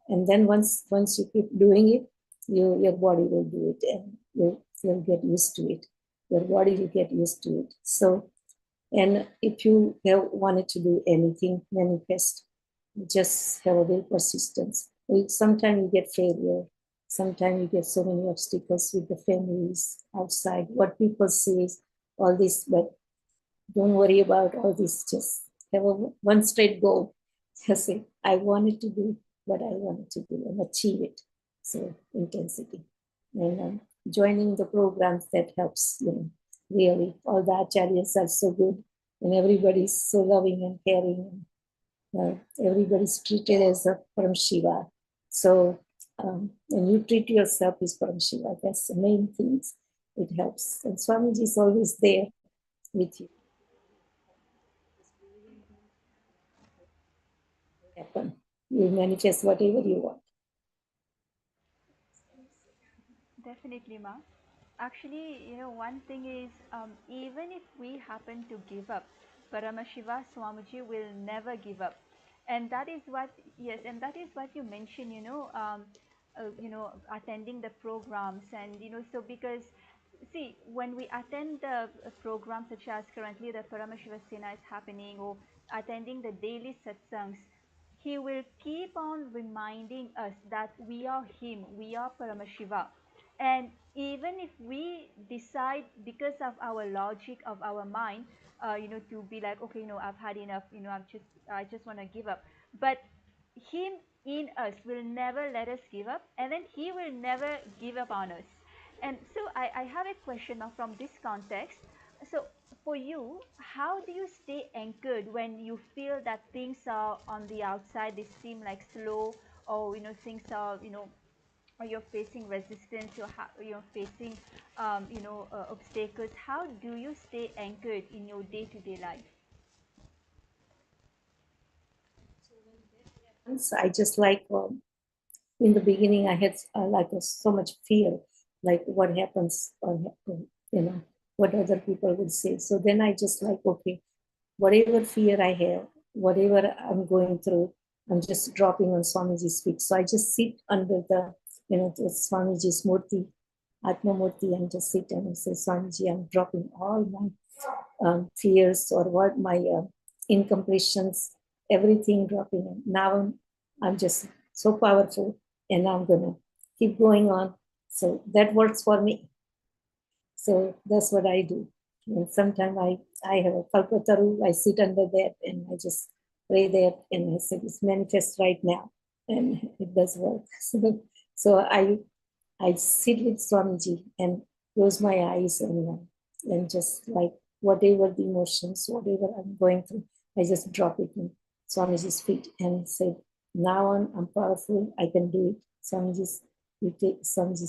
and then once you keep doing it, your body will do it, and you'll get used to it. Your body will get used to it. So, and if you have wanted to do anything, manifest, just have a real persistence. Sometimes you get failure. Sometimes you get so many obstacles with the families outside, what people say, all this, but don't worry about all this. Just have one straight goal. Just say, I wanted to do what I wanted to do and achieve it. So intensity. And joining the programs that helps, really. All the acharyas are so good, and everybody's so loving and caring. Everybody's treated as a Paramashiva. So when you treat yourself as Paramashiva, that's the main things. It helps. And Swamiji is always there with you. Happen. You manifest whatever you want. Definitely, Ma. Actually, one thing is, even if we happen to give up, Paramashiva Swamiji will never give up. And that is what, yes, and that is what you mentioned, attending the programs. And, so because, see, when we attend the programs such as currently the Paramashiva Sena is happening, or attending the daily satsangs, he will keep on reminding us that we are him, we are Paramashiva. And even if we decide because of our logic of our mind, to be like, okay, I've had enough, I just want to give up. But him in us will never let us give up, and then he will never give up on us. And so I have a question now from this context. So for you, how do you stay anchored when you feel that things are on the outside, they seem like slow, or things are, or you're facing resistance, you're facing obstacles? How do you stay anchored in your day-to-day life? So I just like in the beginning I had so much fear, like what happens, what other people would say. So then I just like, okay, whatever fear I have, whatever I'm going through, I'm just dropping on Swamiji's feet. So I just sit under the Swamiji's Murti, Atma Murti, and just sit and say, Swamiji, I'm dropping all my fears or what my incompletions, everything dropping in. Now I'm just so powerful, and I'm gonna keep going on. So that works for me. So that's what I do. And sometimes I have a kalpataru, I sit under that and I just pray that, and I say, it's manifest right now, and it does work. So I sit with Swamiji and close my eyes and just like whatever the emotions, whatever I'm going through, I just drop it in Swamiji's feet and say, now on, I'm powerful, I can do it. Swamiji's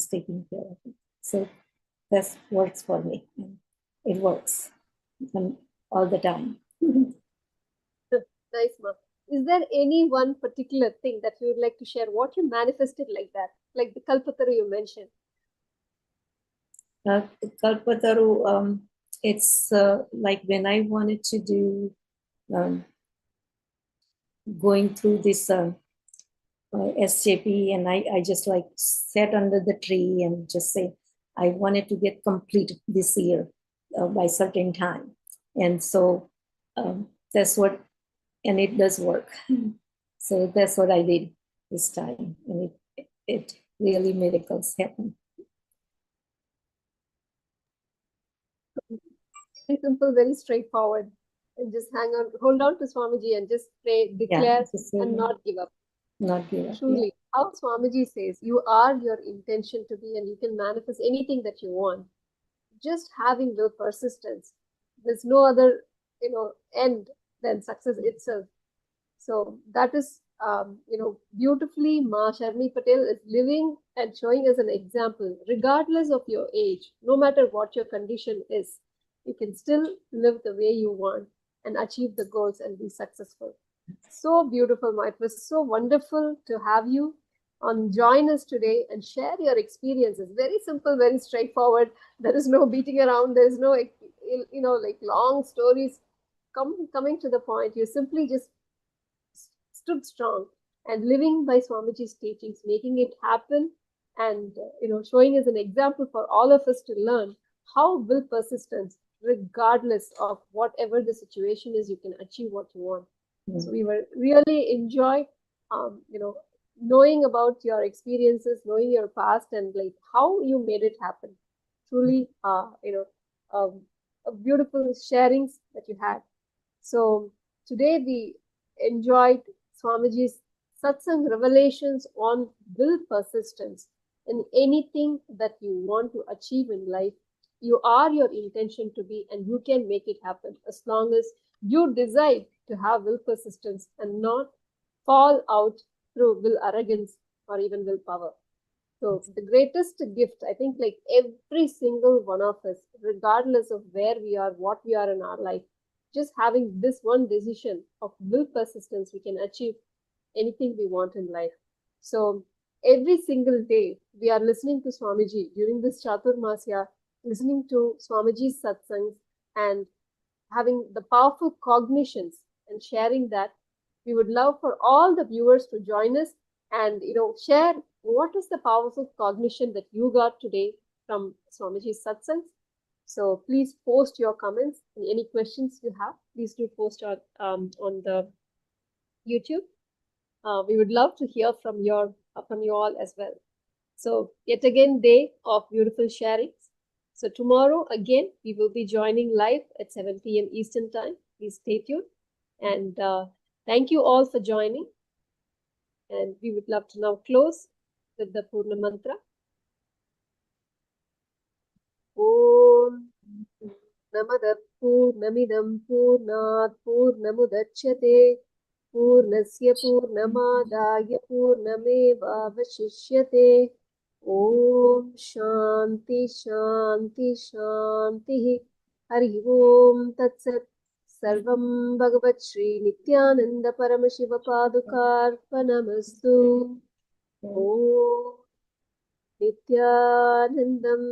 taking care of it. So that works for me. It works all the time. Nice, Ma. Is there any one particular thing that you would like to share? What you manifested like that, like the Kalpataru you mentioned? Kalpataru, it's like when I wanted to do going through this SJP, and I just like sat under the tree and just say, I wanted to get complete this year by certain time. And so that's what, and it does work. So that's what I did this time. And it really miracles happen. Very simple, very straightforward. and just hang on, hold on to Swamiji and just pray, declare, and not give up. Not give up. Truly, how Swamiji says, you are your intention to be, and you can manifest anything that you want. Just having will, persistence. There's no other, end than success itself. So that is, beautifully, Ma Sharmi Patel is living and showing us an example, regardless of your age, no matter what your condition is, you can still live the way you want and achieve the goals and be successful. So beautiful, Ma. It was so wonderful to have you join us today and share your experiences. Very simple, very straightforward. There is no beating around. There is no, like long stories coming to the point. You simply just stood strong and living by Swamiji's teachings, making it happen, and showing as an example for all of us to learn how will persistence, regardless of whatever the situation is, you can achieve what you want. So we were really enjoy, knowing about your experiences, knowing your past, and like how you made it happen. Truly, a beautiful sharings that you had. So today we enjoyed Swamiji's satsang revelations on will persistence in anything that you want to achieve in life. You are your intention to be, and you can make it happen as long as you decide to have will persistence and not fall out through will arrogance or even willpower. So the greatest gift, I think, like every single one of us, regardless of where we are, what we are in our life, just having this one decision of will persistence, we can achieve anything we want in life. So every single day, we are listening to Swamiji during this Chaturmasya, listening to Swamiji's satsangs and having the powerful cognitions and sharing that. We would love for all the viewers to join us and share what is the powerful cognition that you got today from Swamiji's satsangs. So please post your comments and any questions you have. Please do post on the YouTube. We would love to hear from you all as well. So yet again, day of beautiful sharings. So tomorrow again, we will be joining live at 7 p.m. Eastern Time. Please stay tuned. And thank you all for joining. And we would love to now close with the Purna Mantra. Om Namada Purnamidam Purnat Purnamudachyate Purnasya Purnamadaya Purnameva Vashishyate. Om Shanti Shanti Shanti Hari Om Tatsat. Sarvam Bhagavat Shri Nithyananda Paramashiva Padukarpanamastu. Om Nithyanandam